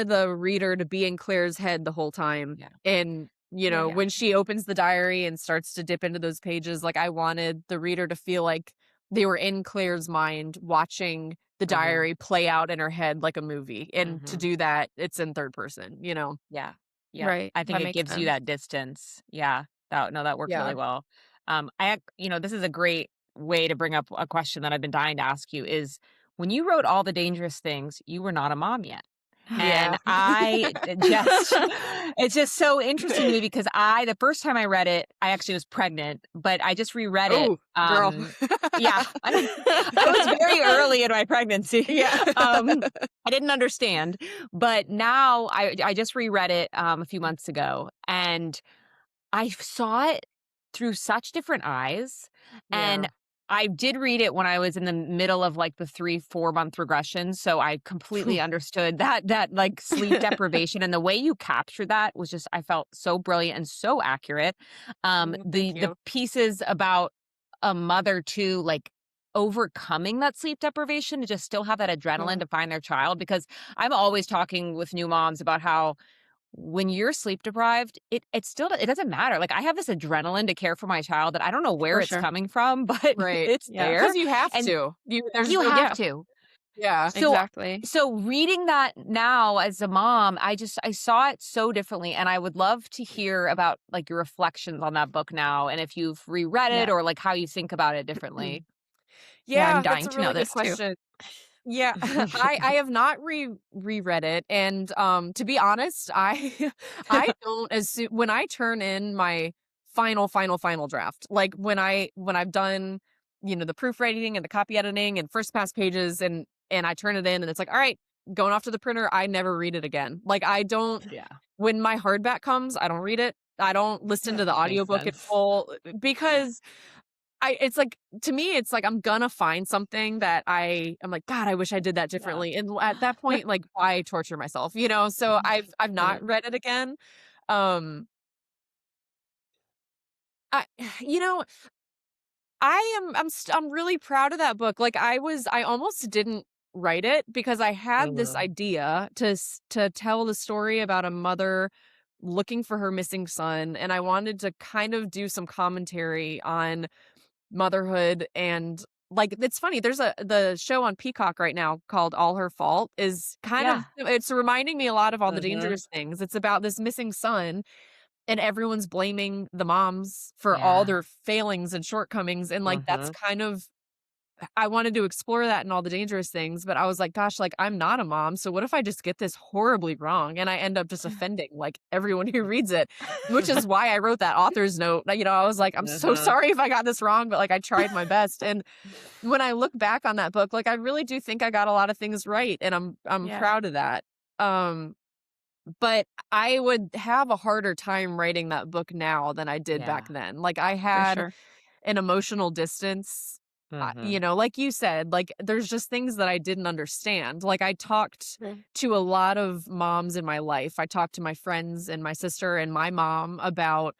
the reader to be in Claire's head the whole time. Yeah. And, Yeah. Yeah. when she opens the diary and starts to dip into those pages, like I wanted the reader to feel like they were in Claire's mind watching the Mhm. diary play out in her head like a movie. And to Mhm. do that, it's in third person. Yeah. Yep. Right. I think That it makes gives you sense. that distance. Yeah. That no, that works Yeah. really well. This is a great way to bring up a question that I've been dying to ask you is when you wrote All the Dangerous Things, you were not a mom yet. And Yeah. I just it's just so interesting to me because the first time I read it, I actually was pregnant, but I just reread it. Oh, girl. Yeah, I was very early in my pregnancy. Yeah. I didn't understand, but now I just reread it a few months ago, and I saw it through such different eyes, and Yeah. I did read it when I was in the middle of, like, the 3-4 month regression, so I completely understood that, like, sleep deprivation, and the way you captured that was just I felt so brilliant and so accurate. Thank The you. pieces about a mother too, like, overcoming that sleep deprivation to just still have that adrenaline Yeah. to find their child, because I'm always talking with new moms about how when you're sleep deprived, it still it doesn't matter. Like, I have this adrenaline to care for my child that I don't know where For it's sure. coming from, but Right. it's Yeah. there, Because you have and to. There's you no, have yeah. to. Yeah. So Exactly. so reading that now as a mom, I saw it so differently, and I would love to hear about, like, your reflections on that book now, and if you've reread it Yeah. or, like, how you think about it differently. Yeah, I'm Yeah, that's dying a to know really good this too. question. Yeah, I have not reread it, and to be honest, I I don't assume when I turn in my final draft, like when I've done, the proofreading and the copy editing and first pass pages, and I turn it in and it's like, all right, going off to the printer, I never read it again. Like I don't Yeah. when my hardback comes, I don't read it. I don't listen to the Makes audiobook in sense. full because it's like to me, it's like I'm gonna find something that I'm like, God, I wish I did that Yeah. differently. And at that point, like, why torture myself? So I've Right. not read it again. Um, I you know, I'm really proud of that book. Like I almost didn't write it because I had this Mhm. idea to tell the story about a mother looking for her missing son, and I wanted to kind of do some commentary on motherhood. And like it's funny, there's the show on Peacock right now called All Her Fault is kind of Yeah. it's reminding me a lot of All the Mhm. Dangerous Things. It's about this missing son and everyone's blaming the moms for all Yeah. their failings and shortcomings, and like that's Mhm. kind of I wanted to explore that in All the Dangerous Things, but I was like, gosh, like I'm not a mom, so what if I just get this horribly wrong and I end up just offending like everyone who reads it, which is why I wrote that author's note. I was like, I'm so Mhm. sorry if I got this wrong, but like I tried my best. And when I look back on that book, like I really do think I got a lot of things right, and I'm Yeah, proud of that. Um, but I would have a harder time writing that book now than I did back Yeah. then. Like I for had sure. an emotional distance. Mhm. Like you said, like there's just things that I didn't understand. Like I talked Right. to a lot of moms in my life. I talked to my friends and my sister and my mom about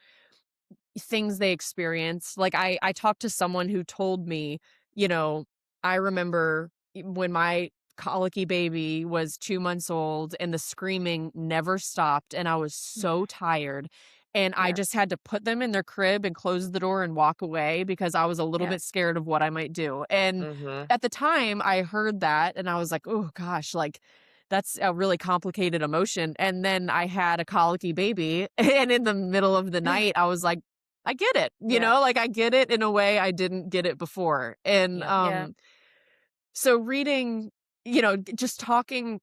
things they experienced. Like I talked to someone who told me, you know, I remember when my colicky baby was 2 months old and the screaming never stopped and I was so tired, and I Yeah, just had to put them in their crib and close the door and walk away because I was a little yeah, bit scared of what I might do. And Mhm. at the time I heard that and I was like, "Oh gosh, like that's a really complicated emotion." And then I had a colicky baby and in the middle of the night I was like, I get it, yeah, like I get it in a way I didn't get it before. And Yep. yeah. so reading, just talking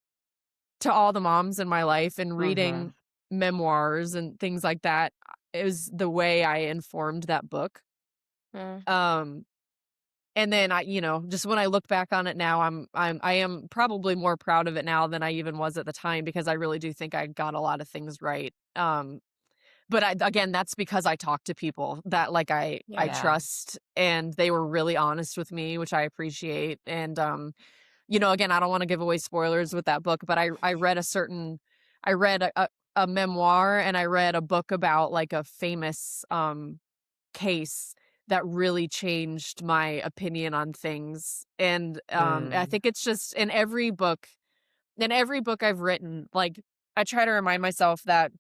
to all the moms in my life and reading Mhm. memoirs and things like that is the way I informed that book. Mm, Um and then just when I look back on it now, I am probably more proud of it now than I even was at the time because I really do think I got a lot of things right. But again, that's because I talk to people that like I yeah, Yeah. trust, and they were really honest with me, which I appreciate. And again, I don't want to give away spoilers with that book, but I read a memoir, and I read a book about like a famous case that really changed my opinion on things. And I Mm. think it's just in every book I've written, like I try to remind myself that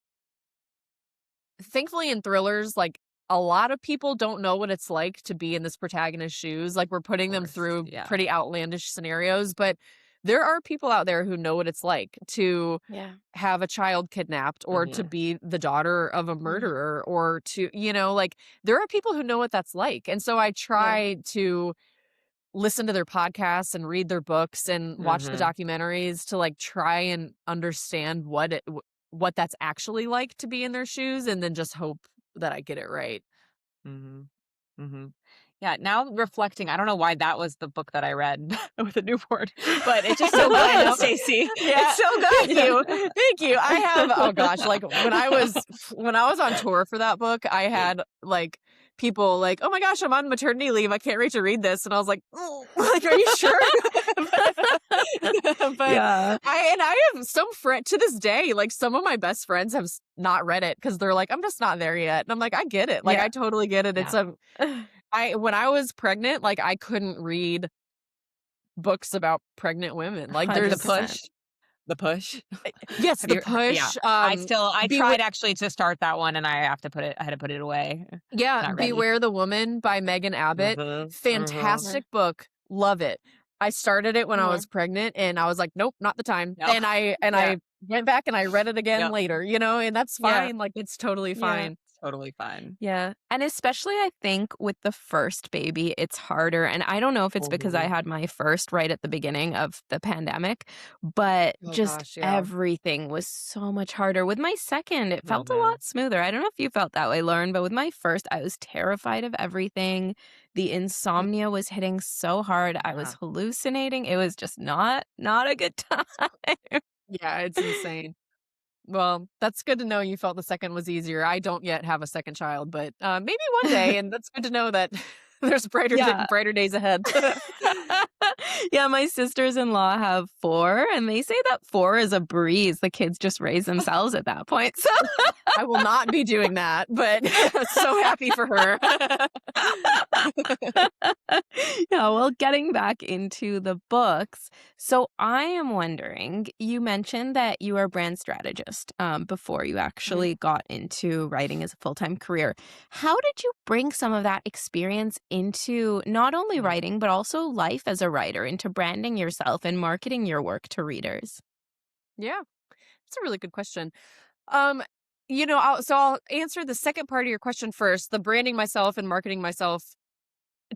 thankfully in thrillers, like a lot of people don't know what it's like to be in this protagonist's shoes. Like we're Of putting them course. through Yeah. pretty outlandish scenarios, but there are people out there who know what it's like to yeah, have a child kidnapped or to Mhm. be the daughter of a mm, murderer or to, like there are people who know what that's like. And so I yeah, try to listen to their podcasts and read their books and watch the Mhm. documentaries to like try and understand what that's actually like to be in their shoes, and then just hope that I get it right. Mhm. Mhm. Yeah, now reflecting, I don't know why that was the book that I read with a newborn, but it's just so I good, know. Stacy. Yeah, It's so thank good. you. Thank you. I have oh gosh, like when I was on tour for that book, I had like people like, "Oh my gosh, I'm on maternity leave. I can't wait to read this." And I was like, "Oh, like, are you sure?" But Yeah. I have some friend to this day, like some of my best friends have not read it because they're like, "I'm just not there yet." And I'm like, "I get it. Like Yeah. I totally get it." Yeah. It's a I when I was pregnant, like I couldn't read books about pregnant women. Like The there's 100%. Push. The Push. yes, Have the you Yeah. push, I beware tried actually to start that one, and I had to put it away. yeah, Not ready. Beware the Woman by Megan Abbott. Mhm. Mhm. Mhm. Fantastic book. Love it. I started it when I Yeah. was pregnant and I was like, nope, not the time. No. And I Yeah. went back and I read it again Yep. later, and that's Yeah. fine. Like it's totally Yeah. fine. It's totally fine. Yeah. And especially I think with the first baby, it's harder. And I don't know if it's because I Mhm. had my first right at the beginning of the pandemic, but Oh just gosh, yeah. everything was so much harder. With my second, it felt a Mhm. lot smoother. I don't know if you felt that way, Lauren, but with my first, I was terrified of everything. The Mm, insomnia was hitting so hard. I was Yeah. hallucinating. It was just not a good time. yeah, it's insane. Well, that's good to know you felt the second was easier. I don't yet have a second child, but maybe one day, and that's good to know that there's Yeah. brighter days ahead. Yeah, my sisters-in-law have 4, and they say that 4 is a breeze. The kids just raise themselves at that point, so I will not be doing that, but so happy for her. Yeah, well, getting back into the books, so I am wondering, you mentioned that you are a brand strategist, before you Mhm, actually got into writing as a full-time career. How did you bring some of that experience into not only Mhm. writing, but also life as a writer, into branding yourself and marketing your work to readers? yeah, it's a really good question. Um, I'll answer the second part of your question first, the branding myself and marketing myself.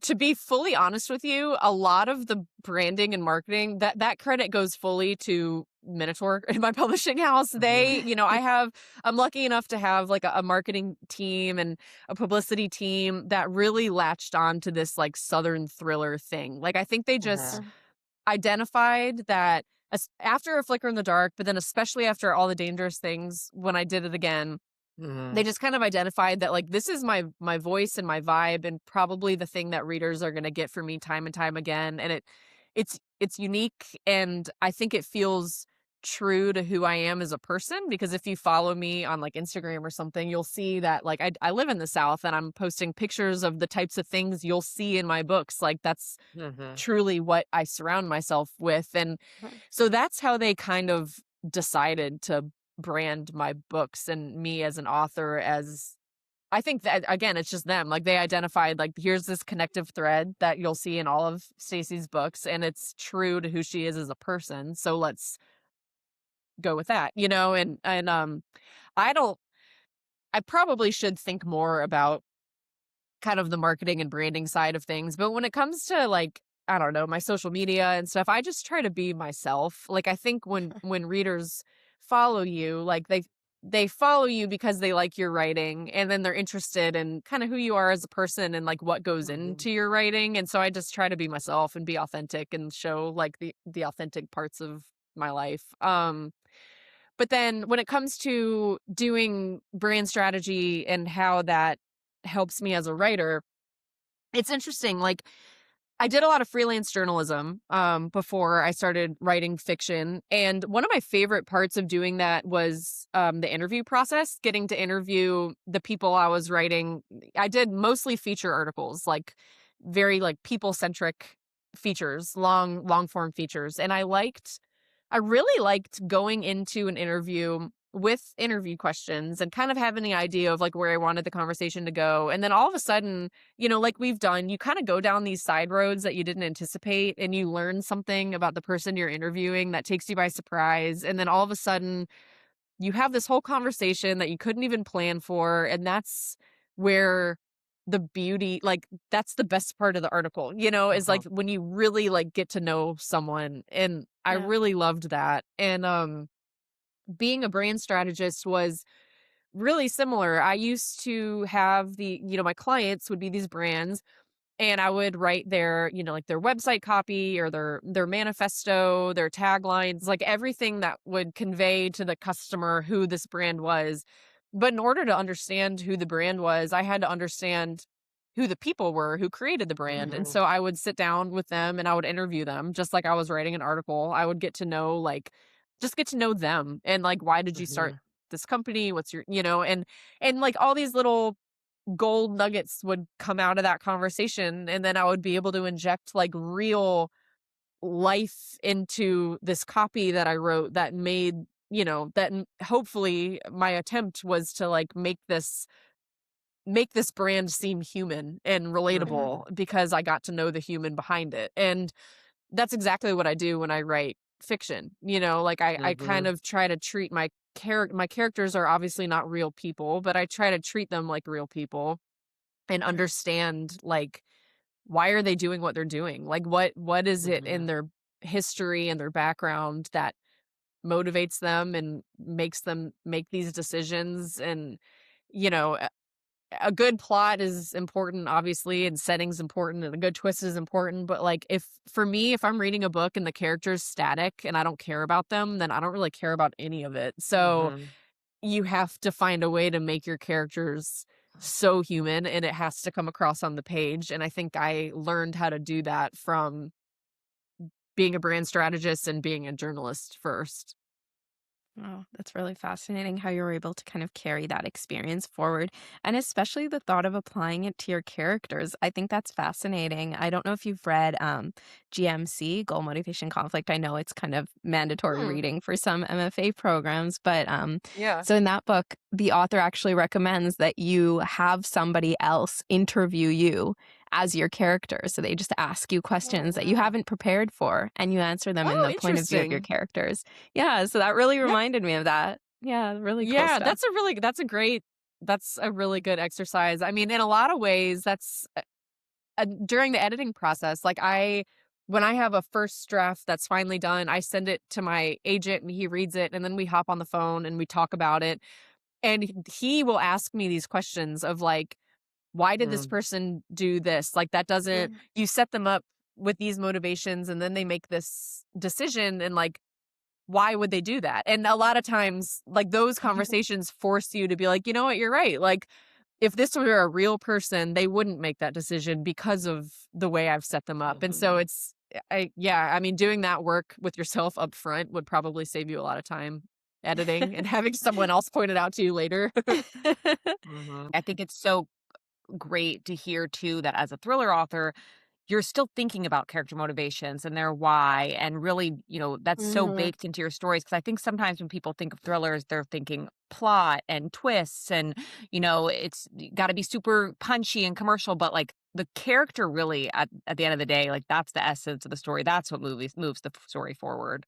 To be fully honest with you, a lot of the branding and marketing, that credit goes fully to Minotaur in my publishing house. Mhm. I'm lucky enough to have like a marketing team and a publicity team that really latched on to this like Southern thriller thing. Like I think they just Mhm. identified that after A Flicker in the Dark, but then especially after All the Dangerous Things, when I did it again, they Mhm. just kind of identified that like this is my voice and my vibe and probably the thing that readers are going to get from me time and time again, and it's unique, and I think it feels true to who I am as a person, because if you follow me on like Instagram or something, you'll see that like I live in the South and I'm posting pictures of the types of things you'll see in my books. Like that's Mhm. truly what I surround myself with. And so that's how they kind of decided to brand my books and me as an author. As I think that again, it's just them. Like they identified like here's this connective thread that you'll see in all of Stacy's books, and it's true to who she is as a person. So let's go with that, and I don't I probably should think more about kind of the marketing and branding side of things. But when it comes to like, I don't know, my social media and stuff, I just try to be myself. Like I think when readers follow you, like they follow you because they like your writing, and then they're interested in kind of who you are as a person and like what goes Mhm. into your writing. And so I just try to be myself and be authentic and show like the authentic parts of my life. But then when it comes to doing brand strategy and how that helps me as a writer, it's interesting. Like I did a lot of freelance journalism before I started writing fiction. And one of my favorite parts of doing that was the interview process, getting to interview the people I was writing. I did mostly feature articles, like very like people centric features, long form features. And I really liked going into an interview with interview questions and kind of having the idea of like where I wanted the conversation to go. And then all of a sudden, like we've done, you kind of go down these side roads that you didn't anticipate, and you learn something about the person you're interviewing that takes you by surprise. And then all of a sudden, you have this whole conversation that you couldn't even plan for. And that's where the beauty, like, that's the best part of the article, is Mhm. like when you really like get to know someone. And I Yeah. really loved that. And being a brand strategist was really similar. I used to have my clients would be these brands, and I would write like their website copy or their manifesto, their taglines, like everything that would convey to the customer who this brand was. But in order to understand who the brand was, I had to understand who the people were who created the brand. And Mhm. so I would sit down with them and I would interview them just like I was writing an article. I would get to know them, and like, why did you start Mhm. this company? What's your, and like all these little gold nuggets would come out of that conversation, and then I would be able to inject like real life into this copy that I wrote that made, hopefully my attempt was to like make this brand seem human and Yeah. relatable because I got to know the human behind it. And that's exactly what I do when I write fiction. Like I kind Mhm. of try to treat my characters are obviously not real people, but I try to treat them like real people and understand, like, why are they doing what they're doing? Like, what is it in Mhm. their history and their background that motivates them and makes them make these decisions? And you know a, a good plot is important, obviously, and setting's important, and a good twist is important. But like, if for me, if I'm reading a book and the character's static and I don't care about them, then I don't really care about any of it. So Mhm. you have to find a way to make your characters so human, and it has to come across on the page. And I think I learned how to do that from being a brand strategist and being a journalist first. Oh, that's really fascinating how you were able to kind of carry that experience forward, and especially the thought of applying it to your characters. I think that's fascinating. I don't know if you've read GMC, Goal Motivation Conflict. I know it's kind of mandatory Hmm. reading for some MFA programs, but Yeah. so in that book, the author actually recommends that you have somebody else interview you as your character. So they just ask you Oh, questions that you wow. haven't prepared for, and you answer them in Oh, the point of view of your interesting. characters. Yeah, so that really That reminded me of that. Yeah, really cool Yeah, stuff. that's a really good exercise. I mean, in a lot of ways, that's during the editing process. Like, when I have a first draft that's finally done, I send it to my agent and he reads it, and then we hop on the phone and we talk about it. And he will ask me these questions of like, why did this Mm. person do this? Like, that doesn't, Mm. you set them up with these motivations and then they make this decision, and like, why would they do that? And a lot of times, like, those conversations force you to be like, you know what, you're right. Like, if this were a real person, they wouldn't make that decision because of the way I've set them up. And so Mhm. yeah, I mean, doing that work with yourself up front would probably save you a lot of time editing and having someone else point it out to you later. Mhm. I think it's so great to hear too that as a thriller author, you're still thinking about character motivations and their why, and really, that's so Mhm. baked into your stories. Because I think sometimes when people think of thrillers, they're thinking plot and twists, and it's got to be super punchy and commercial. But like the character, really, at the end of the day, like that's the essence of the story. That's what moves the story forward.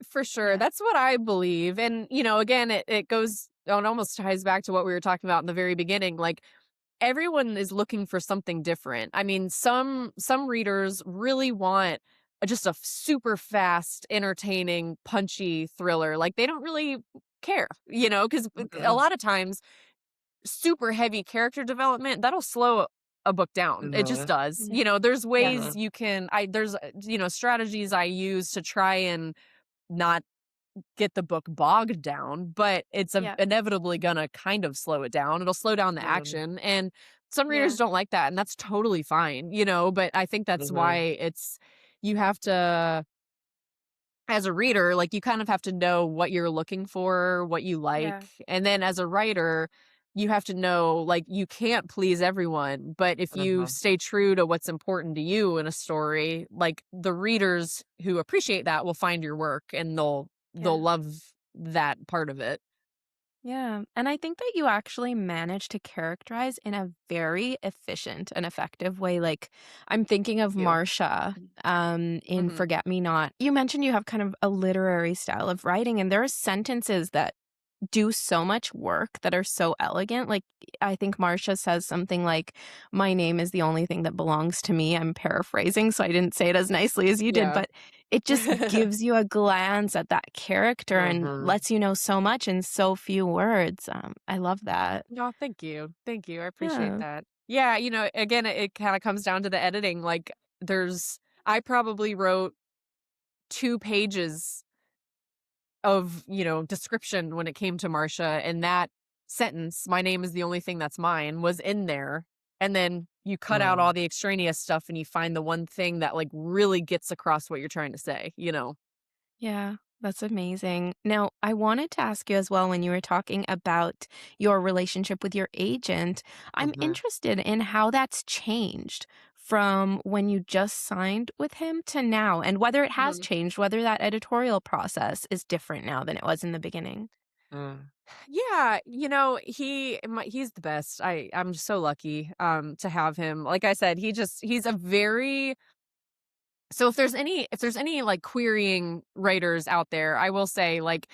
For sure. Yeah. That's what I believe. And, again, it goes, it almost ties back to what we were talking about in the very beginning. Like, everyone is looking for something different. I mean, some readers really want just a super fast, entertaining, punchy thriller. Like, they don't really care, because a Mhm. lot of times super heavy character development that'll slow a book down. It just Mhm. does. Mhm. There's Yeah. ways you can I there's strategies I use to try and not get the book bogged down, but it's Yeah. inevitably gonna kind of slow it down. It'll slow down the Mhm. action, and some readers Yeah. don't like that, and that's totally fine, but I think that's why Mhm. you have to, as a reader, like, you kind of have to know what you're looking for, what you like, Yeah. and then as a writer, you have to know, like, you can't please everyone, but if you Mhm. stay true to what's important to you in a story, like, the readers who appreciate that will find your work, and they'll Yeah. love that part of it. Yeah, and I think that you actually managed to characterize in a very efficient and effective way. Like, I'm thinking of You. Marcia, in Mhm. Forget Me Not. You mentioned you have kind of a literary style of writing, and there are sentences that do so much work that are so elegant. Like, I think Marcia says something like, "My name is the only thing that belongs to me." I'm paraphrasing, so I didn't say it as nicely as you did, Yeah. but it just gives you a glance at that character and Mhm. lets you know so much in so few words. I love that. No, thank you. Thank you. I appreciate Yeah. that. Yeah, again, it kind of comes down to the editing. Like I probably wrote 2 pages of, description when it came to Marcia, and that sentence, "My name is the only thing that's mine," was in there. And then you cut out all Mm. the extraneous stuff and you find the one thing that like really gets across what you're trying to say. Yeah, that's amazing. Now, I wanted to ask you as well when you were talking about your relationship with your agent, I'm Mhm. interested in how that's changed from when you just signed with him to now, and whether it has Mhm. changed, whether that editorial process is different now than it was in the beginning. Mm. Yeah, he's the best. I'm just so lucky to have him. Like I said, he's a very so if there's any like querying writers out there, I will say like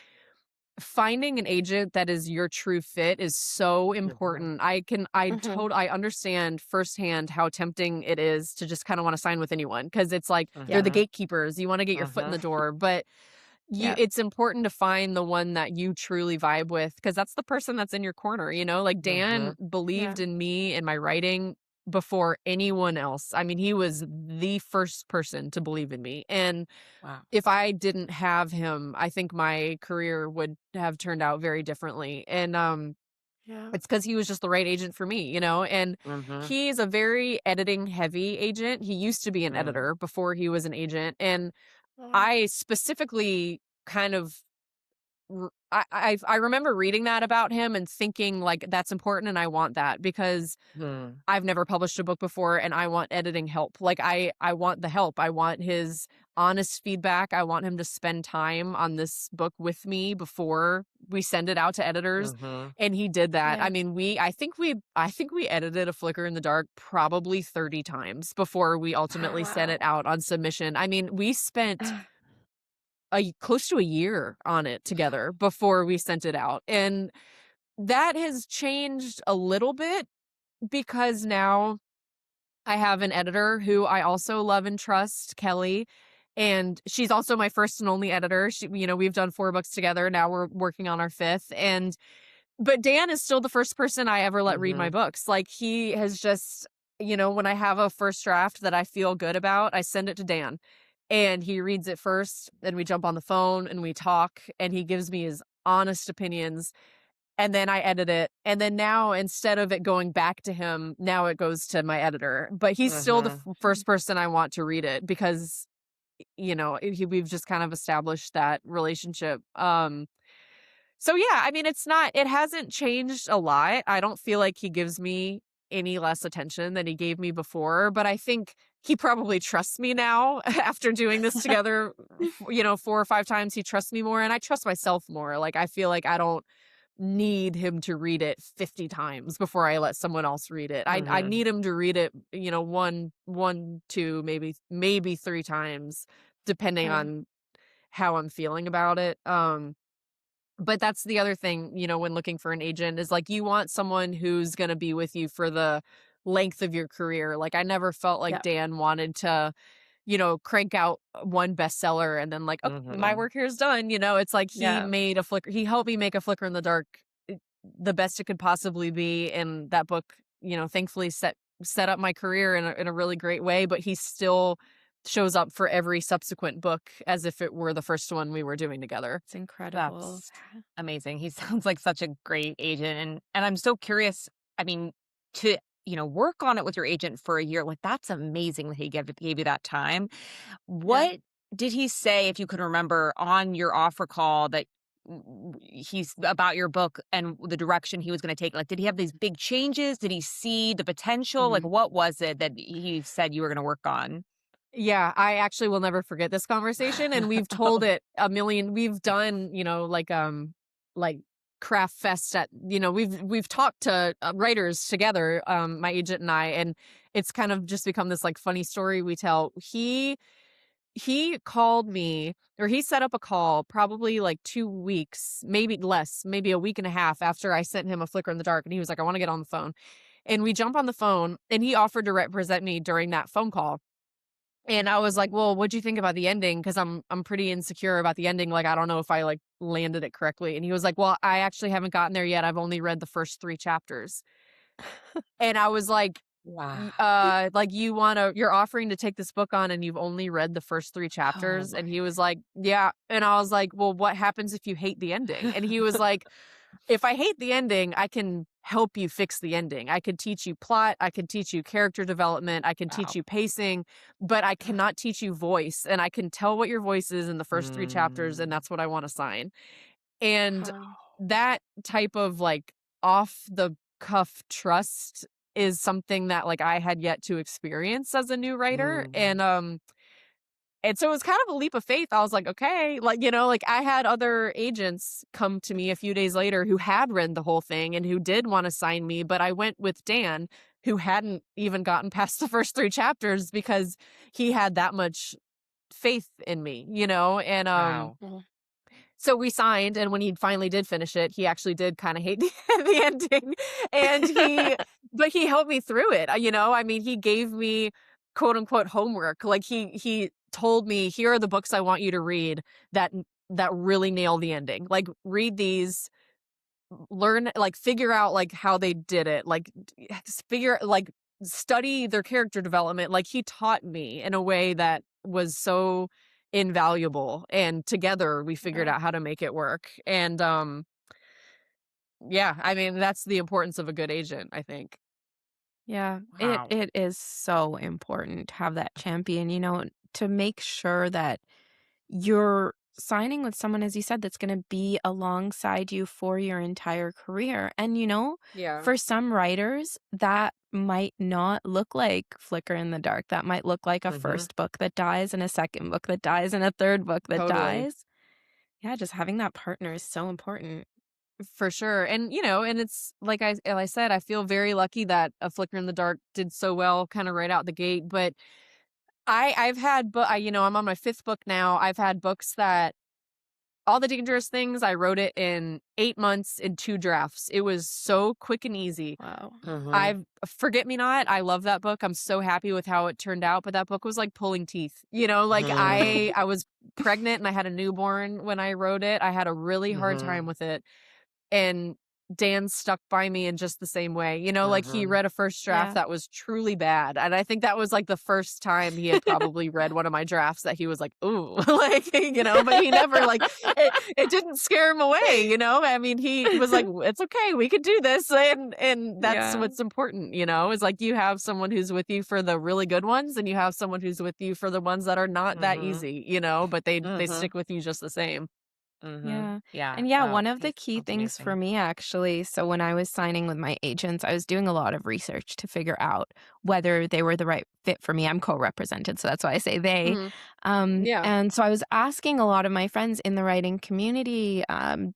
finding an agent that is your true fit is so Mhm. important. Mhm. I understand firsthand how tempting it is to just kind of want to sign with anyone because it's like they're Yep. the Mhm. gatekeepers. You want to get your foot in the Mhm. door, but Yep. it's important to find the one that you truly vibe with because that's the person that's in your corner. Like Dan Mhm. believed Yeah. in me and my writing before anyone else. I mean, he was the first person to believe in me. And Wow. if I didn't have him, I think my career would have turned out very differently. And Yeah. it's because he was just the right agent for me. And Mhm. he's a very editing heavy agent. He used to be an Mm. editor before he was an agent. And Wow. I specifically kind of I remember reading that about him and thinking like that's important and I want that because Hmm. I've never published a book before and I want editing help. Like I want the help. I want his honest feedback. I want him to spend time on this book with me before we send it out to editors. Mhm. And he did that. I Yeah. mean, I think we edited A Flicker in the Dark probably 30 times before we ultimately sent it Wow. out on submission. I mean, we spent close to a year on it together before we sent it out. And that has changed a little bit because now I have an editor who I also love and trust, Kelly, and she's also my first and only editor. We've done 4 books together. Now we're working on our 5th. And but Dan is still the first person I ever let read my Mhm. books. Like he has just, when I have a first draft that I feel good about, I send it to Dan. And he reads it first, then we jump on the phone and we talk and he gives me his honest opinions and then I edit it. And then now instead of it going back to him, now it goes to my editor. But he's still the Mhm. first person I want to read it because we've just kind of established that relationship. So yeah, I mean it hasn't changed a lot. I don't feel like he gives me any less attention than he gave me before, but I think he probably trusts me now after doing this together, 4 or 5 times. He trusts me more and I trust myself more. Like I feel like I don't need him to read it 50 times before I let someone else read it. I Mhm. need him to read it, 2, maybe 3 times depending Yeah. on how I'm feeling about it. But that's the other thing, when looking for an agent is like you want someone who's going to be with you for the length of your career. Like I never felt like Yep. Dan wanted to, crank out one bestseller and then like, oh, my Mhm. work here is done. It's like Yeah. he helped me make A Flicker in the Dark the best it could possibly be. And that book, thankfully set up my career in a really great way, but he still shows up for every subsequent book as if it were the first one we were doing together. It's incredible. That's amazing. He sounds like such a great agent, and I'm so curious, I mean, to, work on it with your agent for a year, like, that's amazing that he gave you that time. Yeah. What did he say, if you can remember, on your offer call that he's about your book and the direction he was gonna take? Like, did he have these big changes? Did he see the potential? Like, Mhm. what was it that he said you were gonna work on? Yeah, I actually will never forget this conversation, and we've told it a million. We've done, like craft fest we've talked to writers together, my agent and I, and it's kind of just become this like funny story we tell. he called me, or he set up a call probably like 2 weeks, maybe less, maybe a week and a half after I sent him a Flicker in the Dark, and he was like, "I wanna get on the phone." And we jump on the phone, and he offered to represent me during that phone call. And I was like, "Well, what'd you think about the ending? Because I'm pretty insecure about the ending, like, I don't know if I, like, landed it correctly." And he was like, "Well, I actually haven't gotten there yet. I've only read the first 3 chapters." And I was like, Wow. like, you're offering to take this book on and you've only read the first 3 Oh chapters?" my And he was like, "Yeah." And I was like, "Well, what happens if you hate the ending?" And he was like, "If I hate the ending, I can help you fix the ending. I could teach you plot, I can teach you character development, I can teach Wow. you pacing, but I cannot teach you voice, and I can tell what your voice is in the first 3 chapters, and Mm. that's what I wanna sign." And wow. that type of, like, off the cuff trust is something that, like, I had yet to experience as a new writer, Mhm. and so it was kind of a leap of faith. I was like, "Okay." Like, like, I had other agents come to me a few days later who had read the whole thing and who did wanna sign me, but I went with Dan, who hadn't even gotten past the first 3 chapters because he had that much faith in me, and, Wow. Well, so we signed, and when he finally did finish it, he actually did kinda hate the ending, and but he helped me through it, I mean, he gave me, quote, unquote, "homework," like, he told me, "Here are the books I want you to read that really nail the ending, like, read these, learn, like, figure out, like, how they did it, like, study their character development." Like, he taught me in a way that was so invaluable, and together we figured yeah. out how to make it work, and, yeah, I mean, that's the importance of a good agent, I think. Yeah, it Wow. it is so important to have that champion, to make sure that you're signing with someone, as you said, that's gonna be alongside you for your entire career. And, Yeah. for some writers, that might not look like Flicker in the Dark. That might look like a Mhm. first book that dies and a second book that dies and a third book that Totally. dies. Yeah, just having that partner is so important. For sure, and, and it's like I said, I feel very lucky that A Flicker in the Dark did so well kinda right out the gate, but I've had I'm on my 5th book now. I've had books that All the Dangerous Things, I wrote it in 8 months in 2 drafts. It was so quick and easy. Wow. Mhm. I've Forget Me Not, I love that book. I'm so happy with how it turned out, but that book was like pulling teeth. Like, Mhm. I was pregnant and I had a newborn when I wrote it. I had a really hard time Mhm. with it. And Dan stuck by me in just the same way. Like, he Mhm. read a first draft Yeah. that was truly bad, and I think that was, like, the first time he had probably read one of my drafts that he was like, "Ooh," like, but he never, like, it didn't scare him away, I mean, he was like, "It's okay, we could do this," and that's Yeah. what's important, is, like, you have someone who's with you for the really good ones, and you have someone who's with you for the ones that are not that Mhm. easy, but they Mhm. stick with you just the same. Mhm. Yeah. Yeah. And yeah, Wow. one of the key That's things for amazing. me actually, so when I was signing with my agents, I was doing a lot of research to figure out whether they were the right fit for me. I'm co-represented, so that's why I say they. Mhm. Yeah. And so I was asking a lot of my friends in the writing community,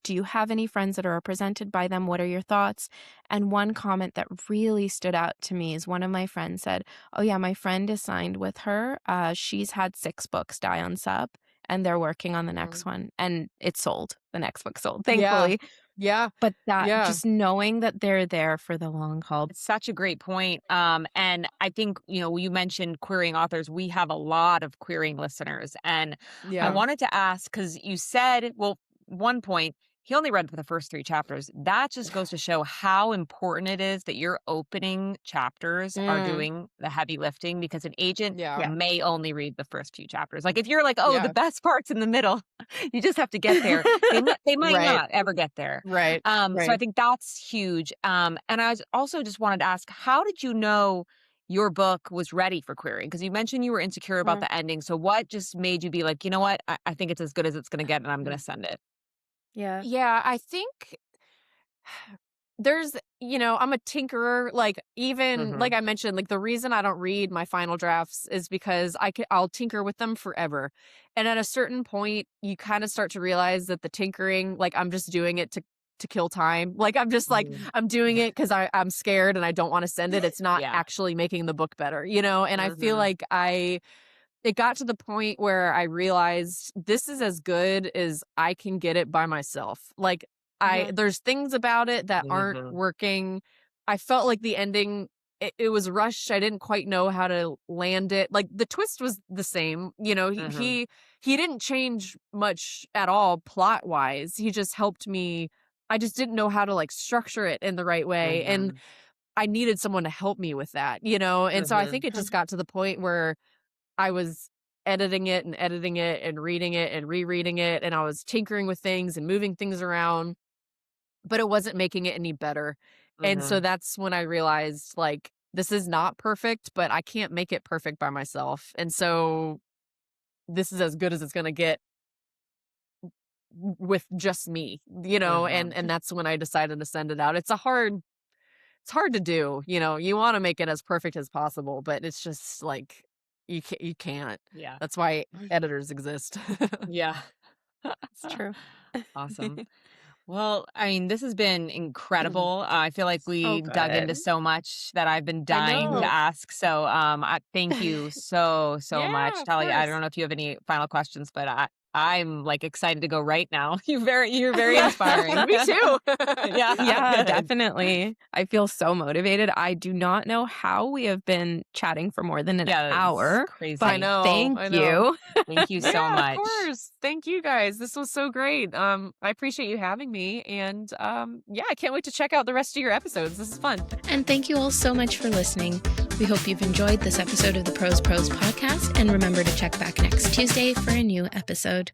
do you have any friends that are represented by them? What are your thoughts? And one comment that really stood out to me is one of my friends said, "Oh yeah, my friend is signed with her. She's had 6 books die on sub and they're working on the next Mhm. one, and it's sold. The next book sold, Yeah. thankfully." Yeah. But that Yeah. just knowing that they're there for the long haul. It's such a great point. And I think, you mentioned querying authors. We have a lot of querying listeners. And I Yeah. Mm, wanted to ask, because you said, well, one point, he only read for the first 3 chapters. That just goes to show how important it is that your opening chapters are mm, doing the heavy lifting, because an agent Yeah. yeah, may only read the first few chapters. Like, if you're like, oh, the Yeah. best part's in the middle, you just have to get there. They might Right. not ever get there. Right. So I Right. think that's huge. And I was also just wanted to ask, how did you know your book was ready for querying? Because you mentioned you were insecure about mm, the ending. So what just made you be like, you know what? I think it's as good as it's going to get, and I'm going Mm. to send it. yeah, Yeah, I think I'm a tinkerer, like, even Mm-hmm. like I mentioned, like, the reason I don't read my final drafts is because I'll tinker with them forever. And at a certain point, you kind of start to realize that the tinkering, like, I'm just doing it to kill time. Like, I'm just like, Mm. I'm doing it because I'm scared and I don't want to send it. It's not Yeah. actually making the book better, And I feel Mm-hmm. like it got to the point where I realized this is as good as I can get it by myself. Like Mhm. there's things about it that aren't Mhm. working. I felt like the ending, it was rushed. I didn't quite know how to land it. Like the twist was the same. Mhm. He didn't change much at all plot wise. He just helped me. I just didn't know how to like structure it in the right way. And Mhm. I needed someone to help me with that. And so I think Mhm. it just got to the point where I was editing it and reading it and rereading it, and I was tinkering with things and moving things around, but it wasn't making it any better. And so Mhm. that's when I realized, like, this is not perfect, but I can't make it perfect by myself. And so this is as good as it's gonna get with just me. And Mhm. and that's when I decided to send it out. It's hard to do. You want to make it as perfect as possible, but it's just like you can't. Yeah. That's why editors exist. Yeah. It's true. Awesome. Well, I mean, this has been incredible. I feel like So we dug into good. so much that I've been I dying to know. ask. So, thank you so, so much, Yeah, of Tali. I course. don't know if you have any final questions, but I'm like excited to go right now. You're very Yeah, inspiring. me too. Yeah, Yeah, good. definitely. I feel so motivated. I do not know how we have been chatting for more than an Yeah, it's hour, I but crazy. know, thank I know. you. Thank you so Yeah, of much. course. Thank you guys. This was so great. I appreciate you having me, and yeah, I can't wait to check out the rest of your episodes. This is fun. And thank you all so much for listening. We hope you've enjoyed this episode of the Pros podcast, and remember to check back next Tuesday for a new episode.